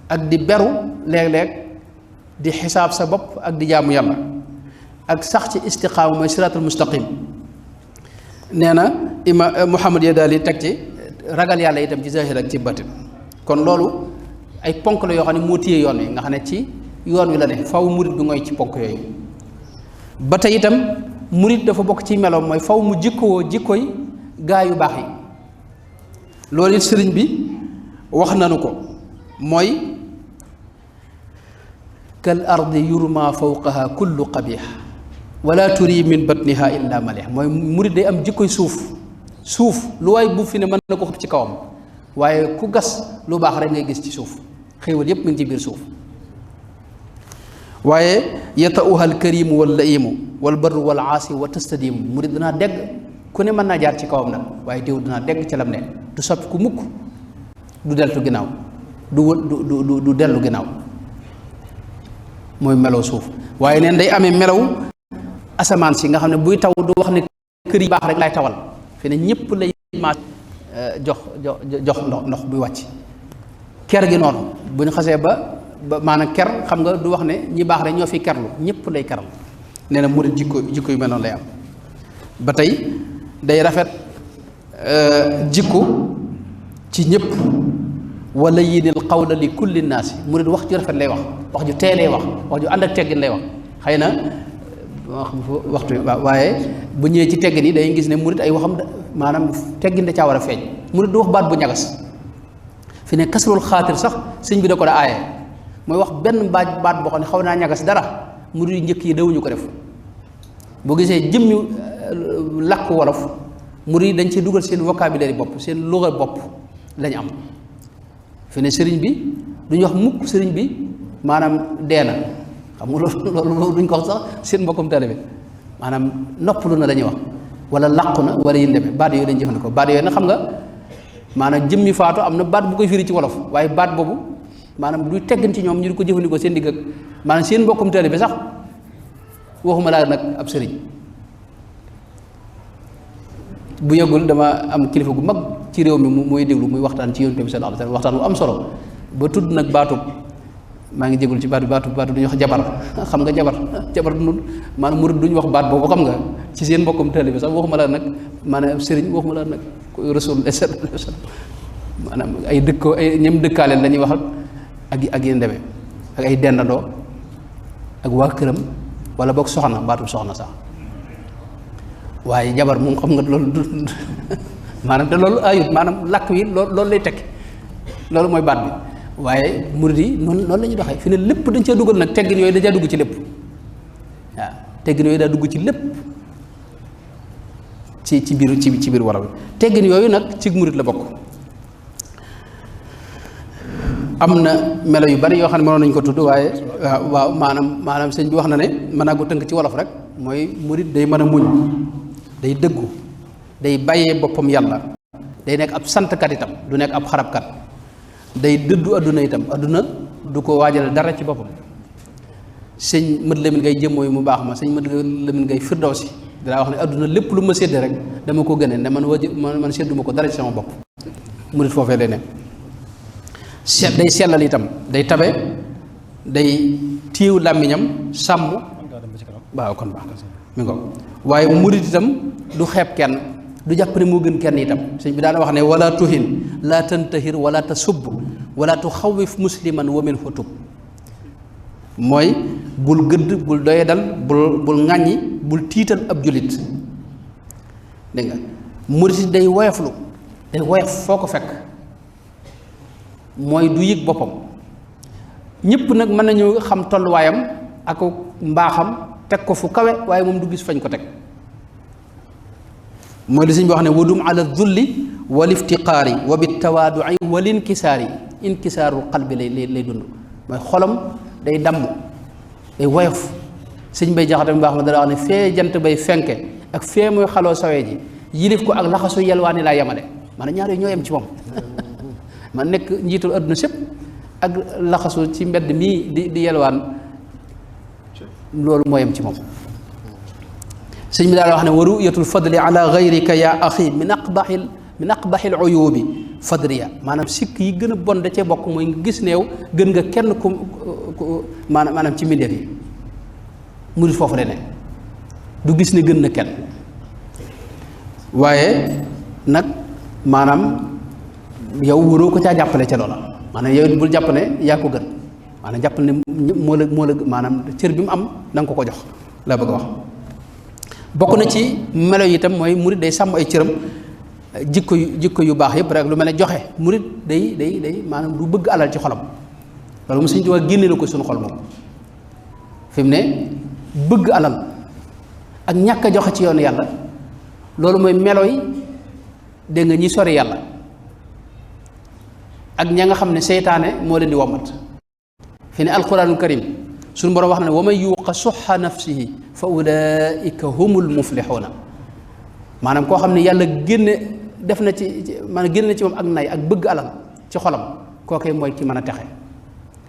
Speaker 1: ak di beru léeg-léeg di xisaab sa bopp ak di jaamu yàlla ak sax ci istiqaama mooy siraatul mustaqim. nee na Muhammad ya daal di teg ci ragal yàlla itam ci zahir ak ci batin. kon loolu ay ponk la yoo xam ne moo téye yoon wi nga xam ne ci yoon wi la ne faw murit bi ngoy ci ponk yooyu. ba tey itam murit dafa bokk ci meloom mooy faw mu jikkoo jikkoy gaa yu baax yi. loolu it sëriñ bi wax nanu ko mooy kal ardi yurma fawqaha kullu qabih wala turi min batniha illa malih. mooy murit day am jikkoy suuf lu waay bu fi ne mën na ko xëpp ci kawam waaye ku gas lu baax rek ngay gis ci suuf xéewal yépp mi ngi ci biir suuf. waaye yata'uha alkarimu wal laimu wal barru wal aasi wa tastadimu. murit danaa dégg ku ne mën naa jaar ci kawam nag waaye diw danaa dégg ca lam ne du soppi ku mukk du deltu ginnaaw du dellu ginnaaw. mooy melow suuf. waaye neen day amee melow asamaan si nga xam ne buy taw du wax ne kër yi baax rek lay tawal fi ne ñëpp lay maas jox ndox buy wàcc. ker gi noonu bu ñu xasee ba maanaam ker xam nga du wax ne ñi baax rek ñoo fi kerlu ñëpp lay keral. nee na murit jikko yu mel noonu lay am. ba tey day rafet jikko ci ñëpp wala yinil qawla li kulli naasi. murit wax ju rafet lay wax ju teelee wax ju ànd ak teggin lay wax. xëy na waxtu waaye bu ñëwee ci teggin yi day gis ne murit ay waxam maanaam teggin da caa war a feeñ. murit du wax baat bu ñagas fi ne kasrul xaatir sax sëñ bi da ko da aaye mooy wax benn baat boo xam ne xaw naa ñagas dara. murit yi njëkk yi dawuñu ko def. boo gisee jëmmi làkk wolof murit yi dañ ci dugal seen vocabulaire bopp seen luga bopp lañ am. fi ne sëriñ bi duñu wax mukk sëriñ bi maanaam dee na xam nga loolu duñ ko wax sax seen mbokkum taalibe bi maanaam noppalu na dañuy wax wala làqu na wala yéen demee baat yooyu lañ jëfandikoo. baat yooyu nag xam nga maanaam jëmmi faatu am na baat bu koy firi ci wolof waaye baat boobu maanaam duy teggin ci ñoom ñu di ko jëfandikoo seen digg ak maanaam seen mbokkum taalibe bi sax waxuma laa nag ab sëriñ. bu yëgul dama am kilifa gu mag ci réew mi muy déglu muy waxtaan ci yonent bi sallallahu alayhi wasallam waxtaan bu am solo ba tudd nag baatub maa ngi jégul ci baatu duñu wax jabar. xam nga jabar du maanaam murid duñu wax baat boobu xam nga ci seen mbokkum taalibe bi sax waxuma laa nag maanaam sëriñ waxuma laa nag koy rasul sallallahu alayhi wasallam maanaam ay dëkkoo ay ñem dëkkaaleen la ñuy wax ak yéen demee ak ay dendandoo ak waa këram wala boog soxna baatub soxna sax. waaye jabar moom xam nga loolu maanaam te loolu ayut maanaam làkk wi loolu lay tekki loolu mooy baat bi. waaye murid yi noonu la ñuy doxee fi ne lépp dañ cee dugal nag teggin yooyu dañ caa dugg ci lépp waaw teggin yooyu daa dugg ci lépp ci biir wara bi. teggin yooyu nag ci murid la bokk. am na melo yu bari yoo xam ne mënoon nañu ko tudd waaye waaw maanaam sëñ bi wax na ne mën naa ko tënk ci wolof rek mooy murid day mën a muñ day dëggu day bàyyee boppam yàlla day nekk ab santkat itam du nekk ab xarabkat day dëddu adduna itam adduna du ko waajal dara ci boppam. sëñ Mët Lamin Gay jëm mooy mu baax ma sëñ Mët Lamin Gay Firdawsi danaa wax ne adduna lépp lu ma séddee rek dama ko gënee ne man sédduma ko dara ci sama bopp. murid foofee lay ne day sellal itam day tabe day tiiw làmmiñam sàmm waaw kon baax mi ngo waaye murit itam du xeeb kenn du jàpp ne moo gën kenn itam sëñ bi daana wax ne wala tuhin la tantahir wala tasub wala tuxawif musliman wa min hutub mooy bul gëdd bul doyadal bul ŋàññi bul tiital ab julit dégg nga murit day woyoflu day woyof foo ko fekk mooy du yëg boppam ñëpp nag mën nañu xam tolluwaayam ak mbaaxam teg ko fu kawe waaye moom du gis fañ ko teg mooy li sëñ bi wax ne wadum ala dulli wal iftiqaari wa bitawaadu'i wal inkisaari inkisaaru qalbi lay dund mooy xolam day damm day woyof sëñ bay jaxate mu baax ma dara wax ne fee jant bay fenke ak fee muy xaloo sawee ji yilif ko ak laxasu yelwaani laa yemale maanaam ñaar yooyu ñoo yem ci moom man nekk njiitul adduna sépp ak laxasu ci mbedd mii di yelwaan loolu moo yem ci moom sëñ bi daal wax ne wa ru'yatul fadli ala gayrika ya axi min aqbaxil uyubi fadriya maanaam sikk yi gën a bon da cee bokk mooy nga gis neew gën nga kenn ku maanaam ci mbindeef yi murit foofu la ne du gis ne gën na kenn waaye nag maanaam yow waroo ko caa jàppale ca loola maanaam yow bul jàpp ne yaa ko gën maanaam jàpp ne moo la maanaam cër bi mu am da nga ko jox laa bëgg a wax bokk na ci melo yi itam mooy murit day sàmm ay cëram jikko yu baax yëpp rek lu mel ne joxe murit day maanaam du bëgg alal ci xolam loolu mu Sëñ Tuubaa génne na ko suñu xol moom fi mu ne bëgg alal ak ñàkk a joxe ci yoonu yàlla loolu mooy melo yi dégg nga ñi sori yàlla ak ña nga xam ne seytaane moo leen di womat fi ne alquranul karim suñu borom wax na ne wa man yuuqa suxa nafsihi fa ulaika humul muflixuuna maanaam koo xam ne yàlla génne def na ci maanaam génne na ci moom ak nay ak bëgg alal ci xolam kookee mooy ki mën a texe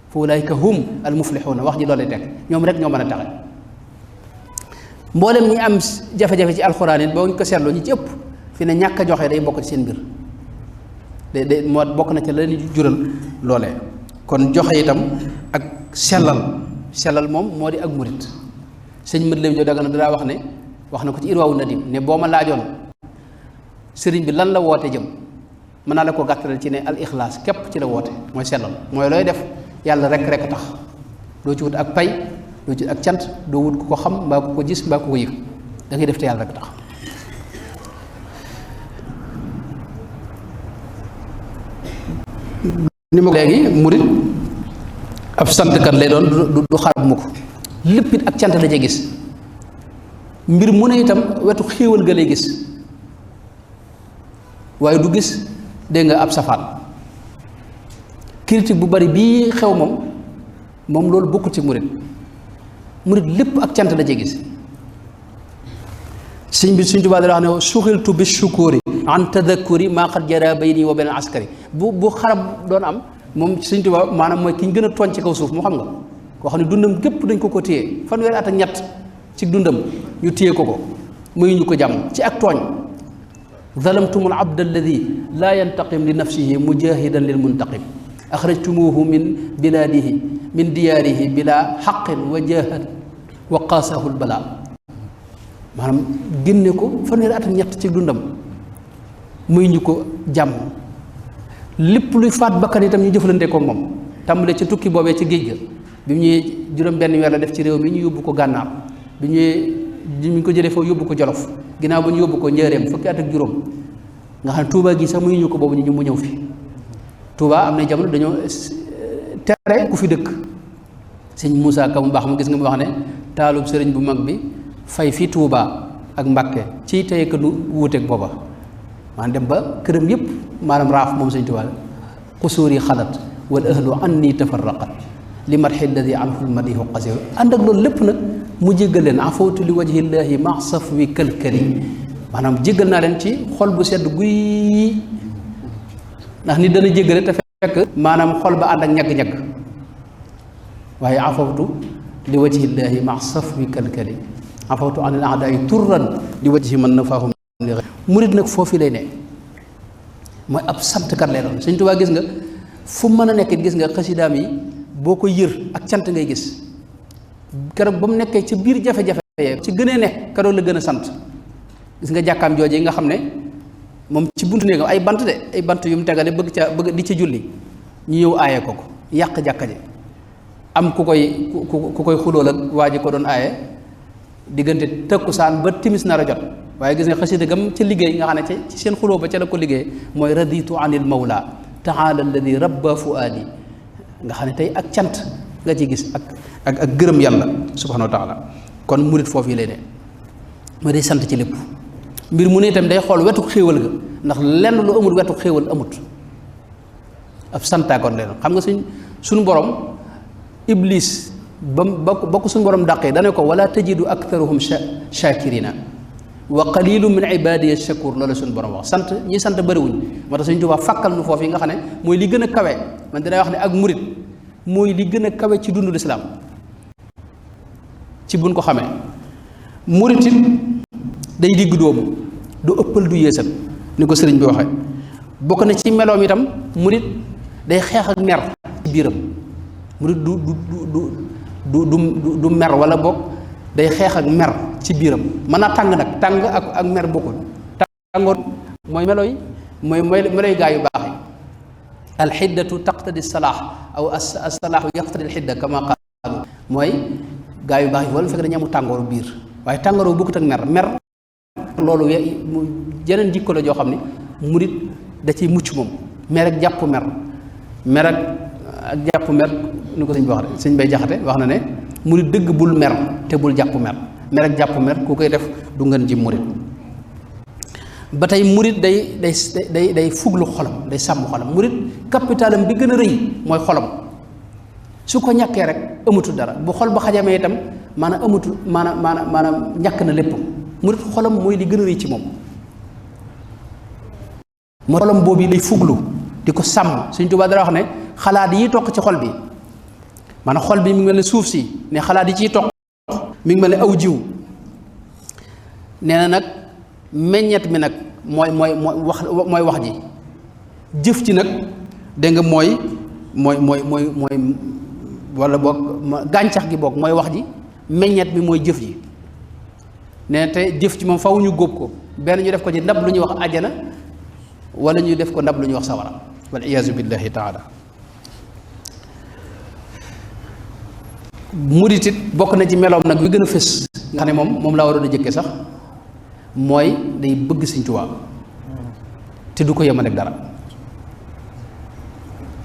Speaker 1: fa ulaika hum al muflixuuna wax ji loolu lay teg ñoom rek ñoo mën a texe mboolem ñi am jafe-jafe ci alxuraan it boo ñu ko seetloo ñi ci ëpp fi ne ñàkk a joxe day bokk ci seen mbir day moo bokk na ci la leen jural loolee kon joxe itam ak sellal moom moo di ak murit sëñ mët lem jo daga na daa wax na ko ci irwaawu nadim ne boo ma laajoon sëriñ bi lan la woote jëm mën naa la ko gàttalal ci ne al ixlaas képp ci la woote mooy sellal mooy looy def yàlla rek tax doo ci wut ak pay doo ci ak cant doo wut ku ko xam mbaa ku ko gis mbaa ku ko yëg da ngay def te yàlla rek tax ni ma ko léegi murit ab santkat lay doon du xarab mu ko lépp it ak cant la ca gis mbir mu ne itam wetu xéewal ga lay gis waaye du gis dégg nga ab safaan critique bu bari bii xew moom loolu bokkut ci murit lépp ak cant la ca gis Sëñ Tuubaa da wax ne suxiltu bi shukuri an tadakkuri maa qad jara bayni wa bayna askari bu xarab doon am moom Sëñ Tuubaa maanaam mooy ki ñu gën a tooñ ci kaw suuf moo xam nga koo xam ne dundam gépp dañ ko téye fanweeri at ak ñett ci dundam ñu téye ko muy ñu ko jàmm ci ak tooñ zalamtumul abda alladi laa yantaqim li nafsihi mujahidan lil muntaqim axrajtumuhu min bilaadihi min diyaarihi bila xaqin wa jahat wa qaasahu lbala maanaam génne ko fanweeri at ak ñett ci dundam muy ñu ko jàmm lépp luy faat bakkan itam ñu jëflante ko moom tàmbale ci tukki boobee ci géej ga bi mu ñëwee juróom benn weer la def ci réew mi ñu yóbbu ko gànnaar bi ñëwee ñu ko jëlee foofu yóbbu ko jolof ginnaaw ba ñu yóbbu ko njëreem fukki at ak juróom nga xam ne Touba gi sax muy ñu ko boobu ñu mu ñëw fi Touba am na jamono dañoo tere ku fi dëkk sëñ Moussa Ka mu baax ma gis nga mu wax ne taalub sëriñ bu mag bi fay fi Touba ak Mbàkke ci tey que du wuuteeg booba maanaam dem ba këram yëpp maanaam raaf moom sëñ Touba xusuur yi xalat wal ahlu anni tafarraqat li marxi alladi anhu lmadihu qasir ànd ak loolu lépp nag mu jéggal leen afawtu li wajhillahi ma saf wi kalkali maanaam jéggal naa leen ci xol bu sedd guy ndax nit dana jéggale te fekk maanaam xol ba ànd ak ñagg-ñagg waaye afawtu li wajhillahi ma saf wi kalkali afawtu an al aadaai turran li wajhi man nafaahum murit nag foofu lay ne mooy ab santkat lay doon Sëñ Tuubaa gis nga fu mën a nekk gis nga xasidaam yi boo ko yër ak cant ngay gis keroog ba mu nekkee ci biir jafe-jafe ci gënee nekk keroog la gën a sant gis nga jàkkaam jooje yi nga xam ne moom ci buntu néegam ay bant yu mu tegale bëgg di ci julli ñu ñëw aaye ko yàq jàkka ji am ku koy xulool ak waa ji ko doon aaye diggante takkusaan ba timis nar a jot waaye gis nga xasida gam ca liggéey nga xam ne ci seen xuloo ba ca la ko liggéey mooy raditu anil mawla taala alladi rabba fuaadi nga xam ne tey ak cant nga ci gis ak gërëm yàlla subhanahu wa taala kon murit foofu yi lay ne mooy day sant ci lépp mbir mu ne itam day xool wetu xéewal ga ndax lenn lu amul wetu xéewal amut ab santaakoon leen xam nga suñu borom iblis ba ko suñu borom dàqee dane ko wala tajidu aktharuhum shakirina wa qalilu min ibadiya shakur loolu suñu borom wax sant ñi sant bëriwuñ moo tax Sëñ Tuubaa fàkkal nu foofu yi nga xam ne mooy li gën a kawe man dinay wax ne ak murit mooy li gën a kawe ci dundu lislaam ci buñ ko xamee murit it day digg doomu du ëppal du yéesal ni ko sëriñ bi waxee bokk na ci meloom itam murit day xeex ak mer ci biiram murit du mer wala boog day xeex ak mer ci biiram mën naa tàng nag tàng ak mer bokkul tàngoor mooy melo yi mooy meloy gaa yu baax yi alxiddatu taqtadi salaax aw asalaaxu yaqtadi alxidda kama qaalu mooy gaa yu baax yi wala fekk dañu amu tàngooru biir waaye tàngooru bokkut ak mer loolu jeneen jikko la joo xam ne murit da ciy mucc moom mer ak jàpp mer ak jàpp mer ni ko sëñ bi wax de sëñ bay jaxate wax na ne murit dëgg bul mer te bul jàpp mer ak jàpp mer ku koy def du ngeen ji murit ba tey murit day fuglu xolam day sàmm xolam murit capitalam bi gën a rëy mooy xolam su ko ñàkkee rek amatul dara bu xol ba xajamee itam maanaam amatul maanaam ñàkk na lépp murit xolam mooy li gën a rëy ci moom moo xolam boobu lay fuglu di ko sàmm Sëñ Tuubaa dara wax ne xalaat yi toq ci xol bi maanaam xol bi mi ngi mel ne suuf si ne xalaat yi ciy toq mi ngi mel ne aw jiw nee na nag meññet mi nag mooy wax ji jëf ci nag dégg nga mooy wala boog gàncax gi boog mooy wax ji meññet mi mooy jëf ji nee na te jëf ci moom faw ñu góob ko benn ñu def ko ci ndab lu ñuy wax àjjana wala ñu def ko ndab lu ñuy wax sawara wal iyaazu billahi taala murit it bokk na ci meloom nag wi gën a fës nga xam ne moom laa waroon a jëkke sax mooy day bëgg Sëñ Tuubaa te du ko yemale ak dara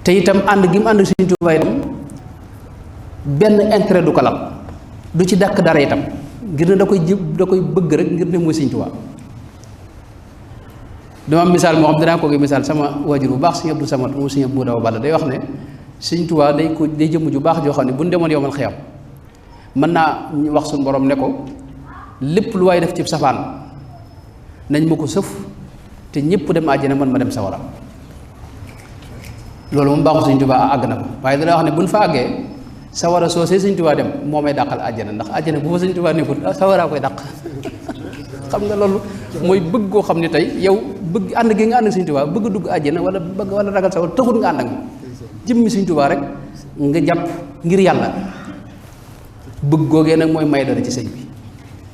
Speaker 1: te itam ànd gi mu ànd Sëñ Tuubaa itam benn intérêt du ko lal du ci dàkk dara itam ngir ne da koy bëgg rek ngir ne mooy Sëñ Tuubaa dama am misaal moo xam danaa ko gi misaal sama waajur bu baax Sëñ Abdou Samad moom Sëñ Abdou Daw Balla day wax ne Sëñ Tuubaa day jëmm ju baax joo xam ne bu ñu demoon yowmal xiyam mën naa wax suñu borom ne ko lépp lu waay def ci safaan nañ ma ko sëf te ñëpp dem àjjana man ma dem sawara loolu moom baaxul Sëñ Tuubaa àgg na ko waaye dana wax ne buñ fa àggee sawara soosee Sëñ Tuubaa dem moo may dàqal àjjana ndax àjjana bu fa Sëñ Tuubaa nekkul sawaraa koy dàq xam nga loolu mooy bëgg koo xam ne tey yow bëgg ànd gi nga ànd ak Sëñ Tuubaa bëgg dugg àjjana wala ragal sawara taxul nga ànd ak moom jëmmi Sëñ Tuubaa rek nga jàpp ngir yàlla bëgg googee nag mooy may dara ci sëñ bi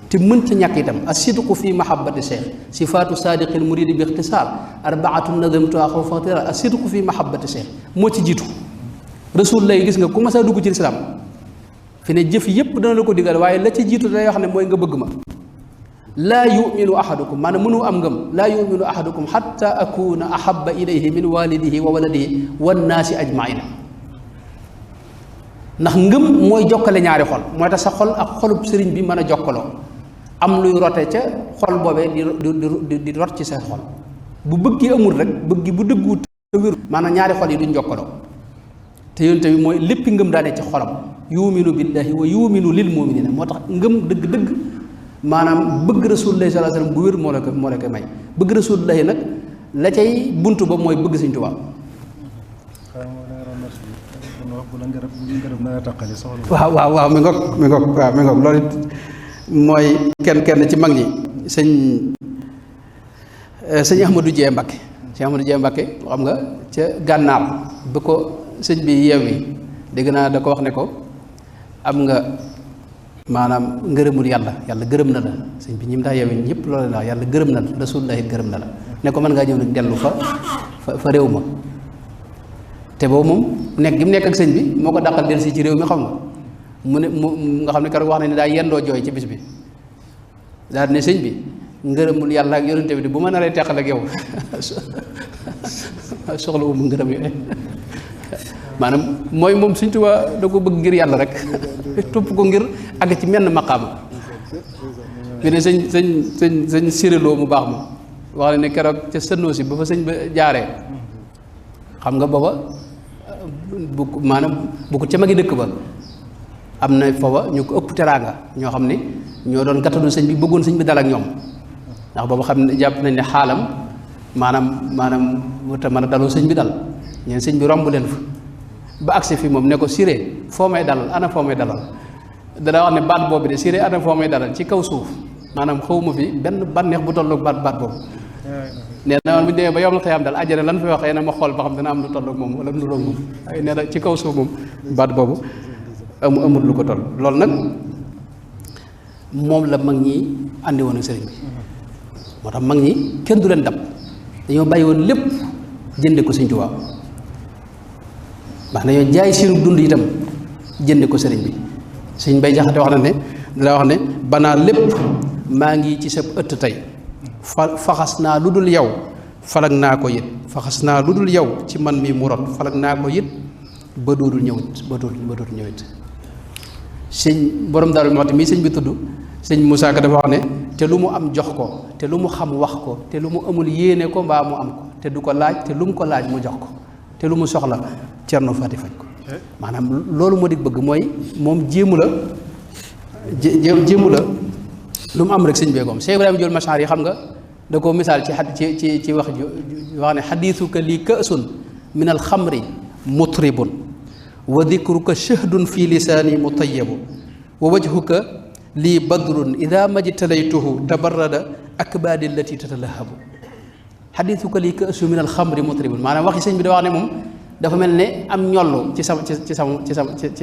Speaker 1: te mën ci ñàkk itam as-sidqu fi mahabbati cheikh sifaatu saadiqil muridi bi ixtisaar arbaatu nadamtuha xawfa tira as-sidqu fi mahabbati cheikh moo ci jiitu rasul lay gis nga ku ma saa dugg ci lislaam fi ne jëf yépp dana la ko digal waaye la ci jiitu day wax ne mooy nga bëgg ma laa yuminu ahadukum maanaam mënu am ngëm laa yuminu ahadukum xatta akuna ahaba ilayhi min walidihi wa waladihi wannaasi ajmaina ndax ngëm mooy jokkale ñaari xol mooy tax sa xol ak xolub sëriñ bi mën a jokkaloo am luy rote ca xol boobee di rot ci sa xol bu bëgg amul rek bëgg bu dëggu te wéru maanaam ñaari xol yi duñ jokkaloo te yoon tamit mooy léppi ngëm daane ci xolam yuminu billahi wa yuminu lil muminina moo tax ngëm dëgg-dëgg maanaam bëgg rasulullahi sallallahu alayhi wasallam bu wér moo la koy may bëgg rasulullahi nag la cay buntu ba mooy bëgg Sëñ Tuubaa waaw mi ngoog loolu it mooy kenn ci mag ñi sëñ Ahmadou Dieng Mbakke Cheikh Amadou Dia Mbacké xam nga ca gànnaar ba ko sëñ bi yeewi dégg naa da ko wax ne ko am nga maanaam ngërëmul yàlla gërëm na la sëñ bi ñi mu daa yeewi ñëpp loolu la yàlla gërëm na la Rasulullah it gërëm na la ne ko mën ngaa ñëw nag dellu fa réew ma te boobu moom nekk gi mu nekk ak sëñ bi moo ko dàqal dellu si ci réew mi xam nga mu ne mu nga xam ne keroog wax na ne daa yendoo jooy ci bis bi daal ne sëñ bi ngërëmul yàlla ak yonente bi bu ma naree teqal ak yow soxla wu mu ngërëm yooyu maanaam mooy moom Sëñ Tuubaa da ko bëgg ngir yàlla rek topp ko ngir àgg ci menn maqaama fi ne sëñ séréloo mu baax ma wax ne keroog ca sënnoo si ba fa sëñ ba jaaree xam nga booba maanaam bu ko ca magi dëkk ba am na foofa ñu ko ëpp teraanga ñoo xam ne ñoo doon gàttalu sëñ bi bëggoon sëñ bi dal ak ñoom ndax boobu xam ne jàpp nañ ne xaalam maanaam te mën a daloo sëñ bi dal ñeen sëñ bi romb leen fa ba agsi fi moom ne ko Siré foo may dalal ana foo may dalal dana wax ne baat boobu de Siré ana foo may dalal ci kaw suuf maanaam xawma fi benn bànneex bu tolloog baat boobu nee na woon bu ñu demee ba yomal xëyam dal àjjana lan fay waxee na ma xool ba xam dana am lu tolloog moom wala lu roog moom ay nee na ci kaw suuf moom baat boobu amul lu ko toll loolu nag moom la mag ñi àndi woon ak sëriñ bi moo tax mag ñi kenn du leen dab dañoo bàyyi woon lépp jënde ko Sëriñ Tuubaa ndax dañoo jaay seenu dund itam jënde ko sëriñ bi Sëriñ Bay Jaxate wax na ne dala wax ne banaa lépp maa ngi ci sa ëtt tey faxas naa lu dul yow falag naa ko it faxas naa lu dul yow ci man mi mu rot falag naa ko it ba dootul ñëwit ba dootul ñëwit sëñ borom Daaru Muxti mii sëñ bi tudd sëñ Moussa Ka dafa wax ne te lu mu am jox ko te lu mu xam wax ko te lu mu amul yéene ko mbaa mu am ko te du ko laaj te lu mu ko laaj mu jox ko te lu mu soxla Cerno Faati faj ko maanaam loolu moo di bëgg mooy moom jéemu la lu mu am rek sëñ beegoom Cheikh Ibrahima Jóol Machar yi xam nga da ko misaal ci wax wax ne xadiisuka lii ka'sun min al xamri mutribun wa dikruka shahdun fi lisaani mutayyabu wa wajhuka lii badrun ida majtalaytuhu tabarrada akbaadi allati tatalahabu xadiisuka lii ka'su min alxamri mutribun maanaam waxi sëñ bi da wax ne moom dafa mel ne am ñollu ci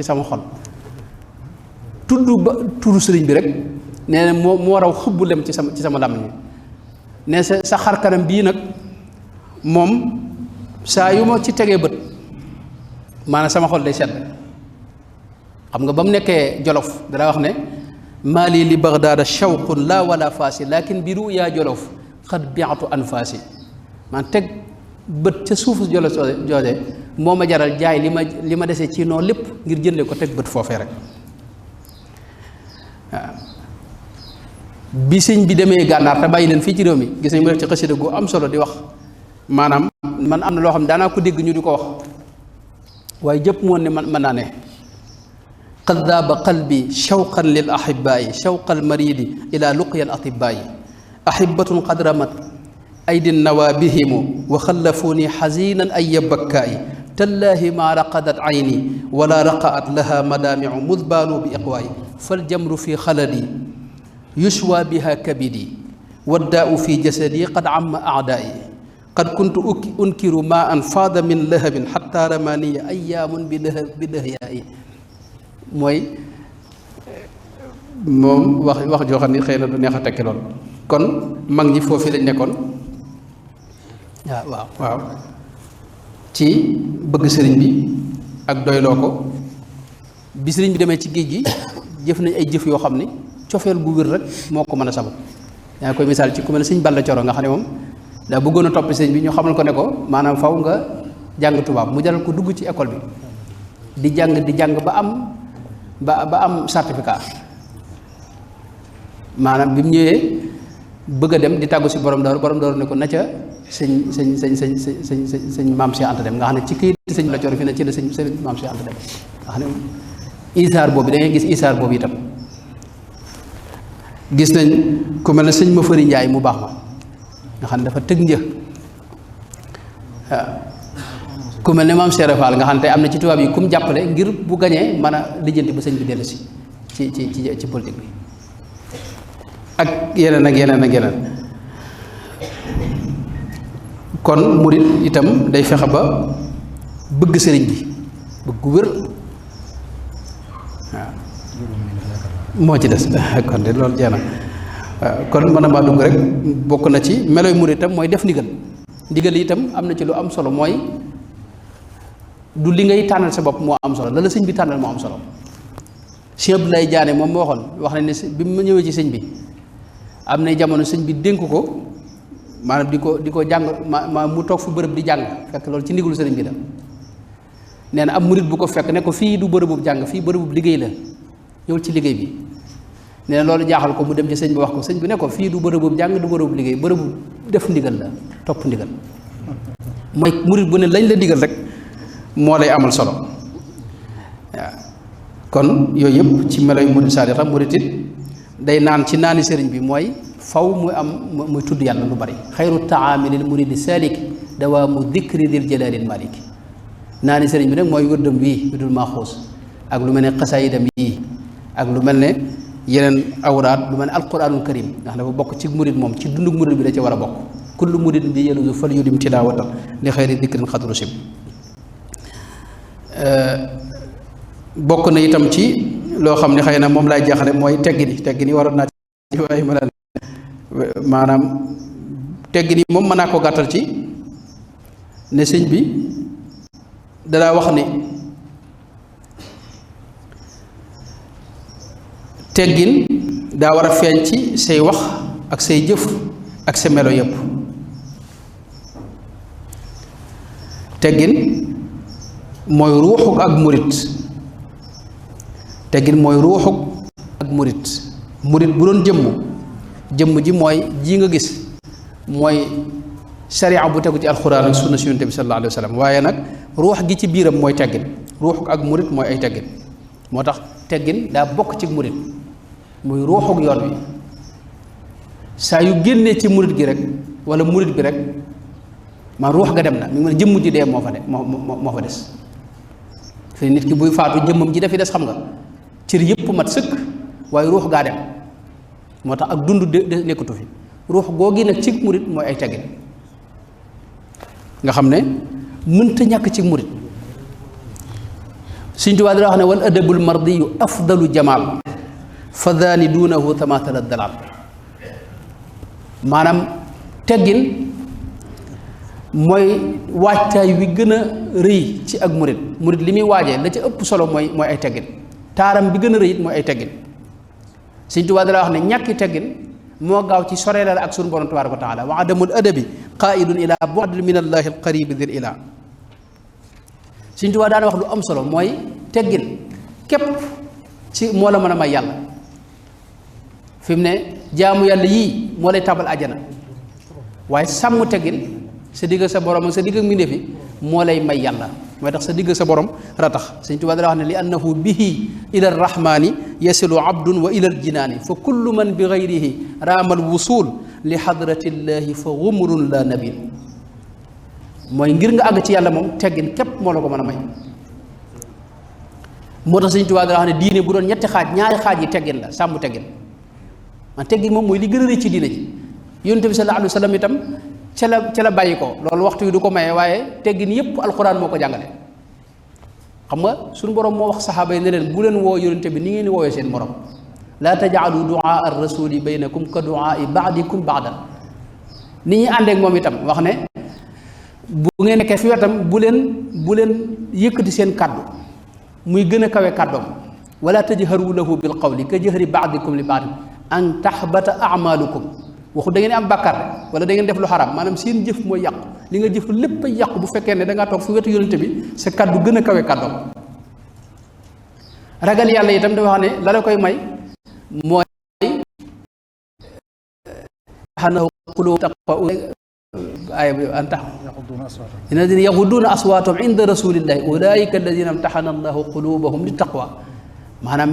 Speaker 1: sama xol tudd ba turu sëriñ bi rek nee na moo raw xëbbu lem ci sama làmmiñ ne sa xar kanam bii nag moom saa yu ma ci tegee bët maanaam sama xol day sedd xam nga ba mu nekkee Jolof dana wax ne maali li bagdaada shawqun la wala faasi lakin bi ruyaa Jolof xad biatu anfaasi man teg bët ca suufu Jolof jooje moo ma jaral jaay li ma dese ci noonu lépp ngir jënde ko teg bët foofee rek waaw bi sëñ bi demee gànnaar te bàyyi leen fii ci réew mi gis nañ mu def ci xasida gu am solo di wax maanaam man am na loo xam ne daanaa ko dégg ñu di ko wax waaye jëpp moon ne mën naa ne qad daaba qalbi shawqan lil ahibaayi shawqa al maridi ila luqya al atibaayi ahibatun qad ramat aydi nawabihimu wa xallafuuni xazinan ay bakkaayi tallaahi ma raqadat ayni wala raqaat laha madaamiu mudbaanu bi iqwaayi fal jamru fi xaladi yushwa biha kabidi waddaau fi jasadi qad amma aadaayi qad kuntu unkiru ma an faada min lahabin xatta ramaniya ayaamun bi dëhyaay mooy moom wax joo xam ne xëy na du neex a tekki lool kon mag ñi foofu lañ nekkoon waaw ci bëgg sëriñ bi ak doyloo ko bi sëriñ bi demee ci géej gi jëf nañ ay jëf yoo xam ne cofeel gu wér rek moo ko mën a sabab yaa ngi koy misaal ci ku mel ne sëñ Balla Coro nga xam ne moom daa bëggoon a topp sëñ bi ñu xamal ko ne ko maanaam faw nga jàng tubaab mu jaral ko dugg ci école bi di jàng ba am certificat maanaam bi mu ñëwee bëgg a dem di tàggu si borom daaru ne ko na ca sëñ maam Cheikh Anta dem nga xam ne ci këyit sëñ la Coro fi ne ci la sëñ maam Cheikh Anta dem nga xam ne isaar boobu da ngay gis isaar boobu itam gis nañ ku mel ne sëñ ma fëri Njaay mu baax ma nga xam ne dafa tëg një waaw ku mel ne maam Cheikh Fall nga xam ne tey am na ci tubaab yi ku mu jàppale ngir bu gañee mën a lijjanti ba sëñ bi dellu si ci politique bi ak yeneen kon murit itam day fexe ba bëgg sëriñ bi bëgg gu wér waaw moo ci des kon de loolu jeex na kon mën na maa dugg rek bokk na ci meloy murit itam mooy def ndigal ndigal itam am na ci lu am solo mooy du li ngay tànnal sa bopp moo am solo la la sëñ bi tànnal moo am solo Cheikh Abdoulaye Diané moom moo waxoon wax na ne bi mu ñëwee ci sëñ bi am na jamono sëñ bi dénk ko maanaam di ko jàng ma mu toog fu bërëb di jàng fekk loolu ci ndigalu sëriñ bi la nee na am murit bu ko fekk ne ko fii du bërëbub jàng fii bërëbub liggéey la ñëwul ci liggéey bi nee na loolu jaaxal ko mu dem ci sëñ bi wax ko sëñ bi ne ko fii du bërëbub jàng du bërëbub liggéey bërëbub def ndigal la topp ndigal mooy murit bu ne lañ la digal rek moo lay amal solo waaw kon yooyu yëpp ci meloy murit saadiq murit it day naan ci naani sëriñ bi mooy faw muy am muy tudd yàlla lu bari xayru taami lil muridi salik dawaamu dikri dil jalaalil maliki naani sëriñ bi nag mooy wërdam wii wërdul maaxuus ak lu mel ne xasaayidam yii ak lu mel ne yeneen awraat lu mel ne alquranul karim ndax dafa bokk ci murid moom ci dundug murid bi da ci war a bokk kullu muridin bi yelusu fal yudim tilaawatan li xayri dikrin xadru sim bokk na itam ci loo xam ne xëy na moom laay jeexale mooy teggini waroon naa ci waaye ma leen maanaam teggini moom mën naa ko gàttal ci ne sëñ bi danaa wax ni teggin daa war a feeñ ci say wax ak say jëf ak sa melo yépp teggin mooy ruuxuk ak murit teggin mooy ruuxuk ak murit bu doon jëmm ji mooy ji nga gis mooy sharia bu tegu ci alxuraan ak sunna si yonent bi sallallahu alayhi wa sallam waaye nag ruux gi ci biiram mooy teggin ruuxuk ak murit mooy ay teggin moo tax teggin daa bokk ci murit muy ruuxuk yoon wi saa yu génnee ci murit gi rek wala murit bi rek man ruux ga dem na mi ngi mën jëmm ji dee moo fa des fi nit ki buy faatu jëmmam ji dafi des xam nga cër yëpp mat sëkk waaye ruux gaa dem moo tax ak dund de nekkatu fi ruux googi nag ci murit mooy ay teggin nga xam ne mënta ñàkk ci murit Sëñ Tuubaa dana wax ne wal adabul mardiyu afdalu jamaal fa daani duunahu tamaatala dalal maanaam teggin mooy waajtaay wi gën a rëy ci ak murit li muy waajee la ca ëpp solo mooy ay teggin taaram bi gën a rëy it mooy ay teggin Sëñ Tuubaa dana wax ne ñàkki teggin moo gaaw ci soreelal ak sunu borom tabaaraka wa taala wa adamul adabi qaidun ila bu'd min allahi alqarib dil ila Sëñ Tuubaa daana wax lu am solo mooy teggin képp ci moo la mën a may yàlla fi mu ne jaamu yàlla yii moo lay tabal ajana waaye sàmm teggin sa digg sa borom ak sa digg ak mbindéef yi moo lay may yàlla mooy tax sa digg sa borom ratax Sëñ Tuubaa dana wax ne li annahu bihi ila arrahmani yasilu abdun wa ila aljinaani fa kullu man bi gayrihi raama alwusul li xadratillahi fa gumrun la nabil mooy ngir nga àgg ci yàlla moom teggin képp moo la ko mën a may moo tax Sëñ Tuubaa dana wax ne diine bu doon ñetti xaaj ñaari xaaj yi teggin la sàmm teggin man teggin moom mooy li gën a rëy ci diine ji yonent bi sallallahu alayhi wa sallam itam ca la bàyyi ko loolu waxtu yi du ko maye waaye teggin yépp alxuraan moo ko jàngale xam nga suñu borom moo wax saxaaba yi ne leen bu leen woo yonent bi ni ngeen di woowee seen morom laa tajaalu duaa ar rasuli baynakum ka duaa baadikum baadan ni ñuy àndeek moom itam wax ne bu ngeen nekkee fi wetam bu leen yëkkati seen kàddu muy gën a kawe kàddoom wala tajharu lahu bil qawli ka jahri baadikum li baadin an taxbata amalukum waxu da ngeen am bàkkaar wala da ngeen def lu xaraam maanaam seen jëf mooy yàqu li nga jëf lépp a yàqu bu fekkee ne da ngaa toog fi wetu yonente bi sa kàddu gën a kawe kàddoom ragal yàlla itam dafa wax ne la la koy may mooy xanahu quluub taqwa aaya bi an tax alladina yaxuduuna aswaatahum inda rasulillahi ulaika alladina amtaxana allahu qulubahum li taqwa maanaam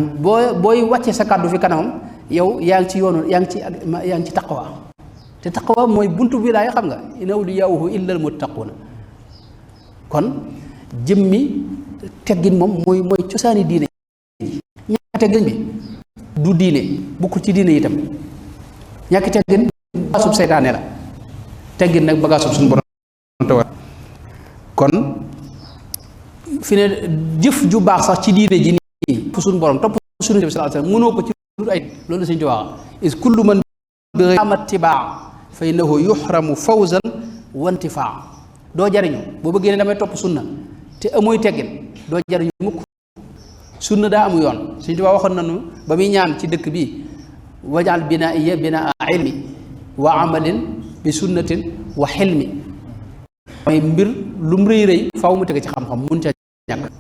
Speaker 1: booy wàccee sa kàddu fi kanamam yow yaa ngi ci yoonu yaa ngi ci taqwa te taqwa mooy buntu wilaaya xam nga in awliyaa'uhu illa almuttaquuna kon jëmmi teggin moom mooy cosaani diine ñàkk teggin bi du diine bukk ci diine itam ñàkk teggin bagaasub seytaane la teggin nag bagaasub suñu borom mënta war kon fi ne jëf ju baax sax ci diine ji nii fu suñu borom topp suñu bi sallallahu alayhi wasallam mënoo ko ci lu ay loolu Sëñ Tuubaa is kullu man bi amat tibaa fa innahu yuhramu fawzan wa intifaa doo jariñu boo bëggee ne damay topp sunna te amooy teggin doo jariñu mukk sunna daa amu yoon Sëñ Tuubaa waxoon nañu ba muy ñaan ci dëkk bi wajal binaiya binaa ilmi wa amalin bi sunnatin wa xilmi mooy mbir lu mu rëy rëy faw mu tege ci xam-xam mun ca ñàkk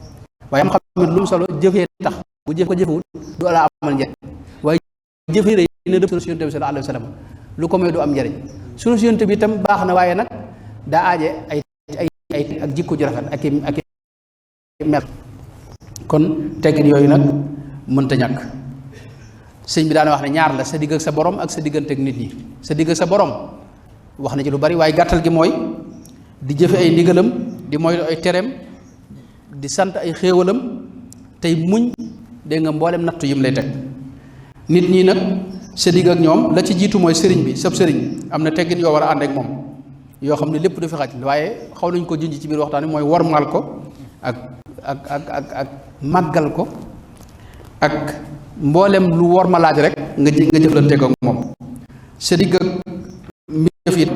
Speaker 1: waaye xam-xam lu mu solo jëfee tax bu jëf ko jëfewut du la amal njëriñ waaye jëfee rëy na dëpp sunu Yonent bi sallallahu alayhi wa sallam lu ko may du am njëriñ sunu Yonent bi itam baax na waaye nag daa aaje ay ak jikko ju rafet ak mel kon teggin yooyu nag mënta ñàkk sëñ bi daana wax ne ñaar la sa digg ak sa borom ak sa diggante ak nit ñi sa digg ak sa borom wax na ci lu bari waaye gàttal gi mooy di jëfe ay ndigalam di moytu ay tereem di sant ay xéewalam tey muñ dégg nga mboolem nattu yim lay teg nit ñi nag sa digg ak ñoom la ci jiitu mooy sëriñ bi sab sëriñ am na teggin yoo war a ànd ak moom yoo xam ne lépp du fi xaj waaye xaw nañ ko junj ci biir waxtaan bi mooy wormaal ko ak màggal ko ak mboolem lu worma laaj rek nga jëflante ko ak moom sa digg ak mbindeef it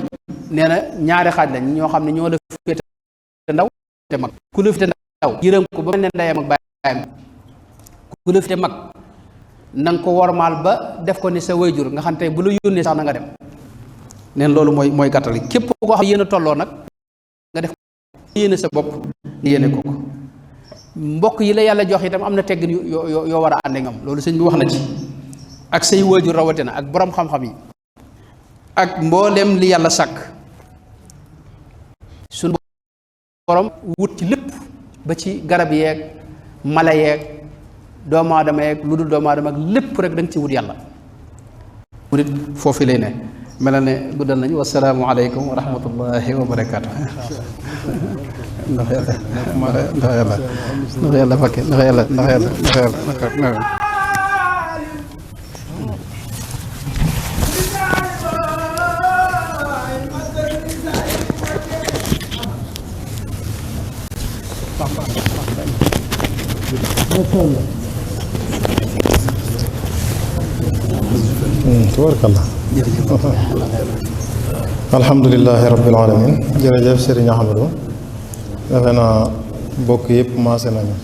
Speaker 1: nee na ñaari xaaj lañ ñoo xam ne ñoo la féete ndaw te mag ku la féete ndaw yërëm ko ba mel ne ndeyam ak baayam ku la féete mag na nga ko wormaal ba def ko ni sa wayjur nga xam tey bu la yónnee sax na nga dem neen loolu mooy gàttal gi képp koo xam yéen a tolloo nag nga def yéene sa bopp nga yéene ko mbokk yi la yàlla jox itam am na teggin yoo war a ànd ak ñoom loolu sëñ bi wax na ci ak say waajur rawatina ak borom xam-xam yi ak mboolem li yàlla sàkk suñu borom wut ci lépp ba ci garab yeeg mala yeeg doomu aadama yeeg lu dul doomu aadama ak lépp rek da nga ci wut yàlla mu nit foofu lay ne mel na ne guddal nañu wasalaamu aleykum wa rahmatullahi wa barakaatu ndax yàlla fakke ndax yàlla
Speaker 2: tabarakallah alhamdulilahi rabbil alamin jërëjëf Serigne Ahmadou defe naa bokk yëpp maase nañu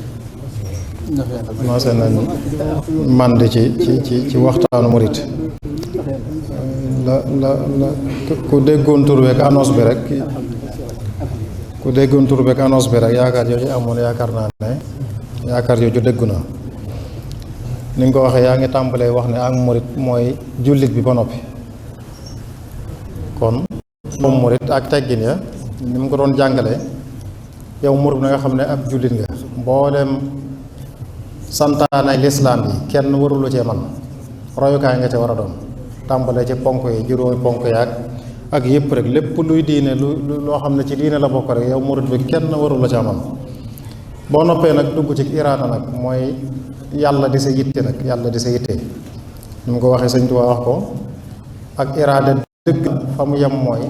Speaker 2: màndi ci waxtaanu murit la ku déggoon tur beeg annonce bi rek yaakaar jooju amoon yaakaar naa ne yaakaar jooju déggu na ni nga ko waxee yaa ngi tàmbalee wax ne ak murit mooy jullit bi ba noppi kon moom murit ak teggin ya ni mu ko doon jàngalee yow murit na nga xam ne ab jullit nga mboolem santaanay lislaam yi kenn warulu cee man royukaay nga ca war a doon tàmbalee ci ponk yi juróomi ponk yaag ak yëpp rek lépp luy diine loo xam ne ci diine la bokk rek yow murit bi kenn warula ca man boo noppee nag dugg ci iraada nag mooy yàlla di sa yitte nag yàlla di sa yitte ni mu ko waxee Sëñ Tuubaa wax ko ak iraada dëgg fa mu yem mooy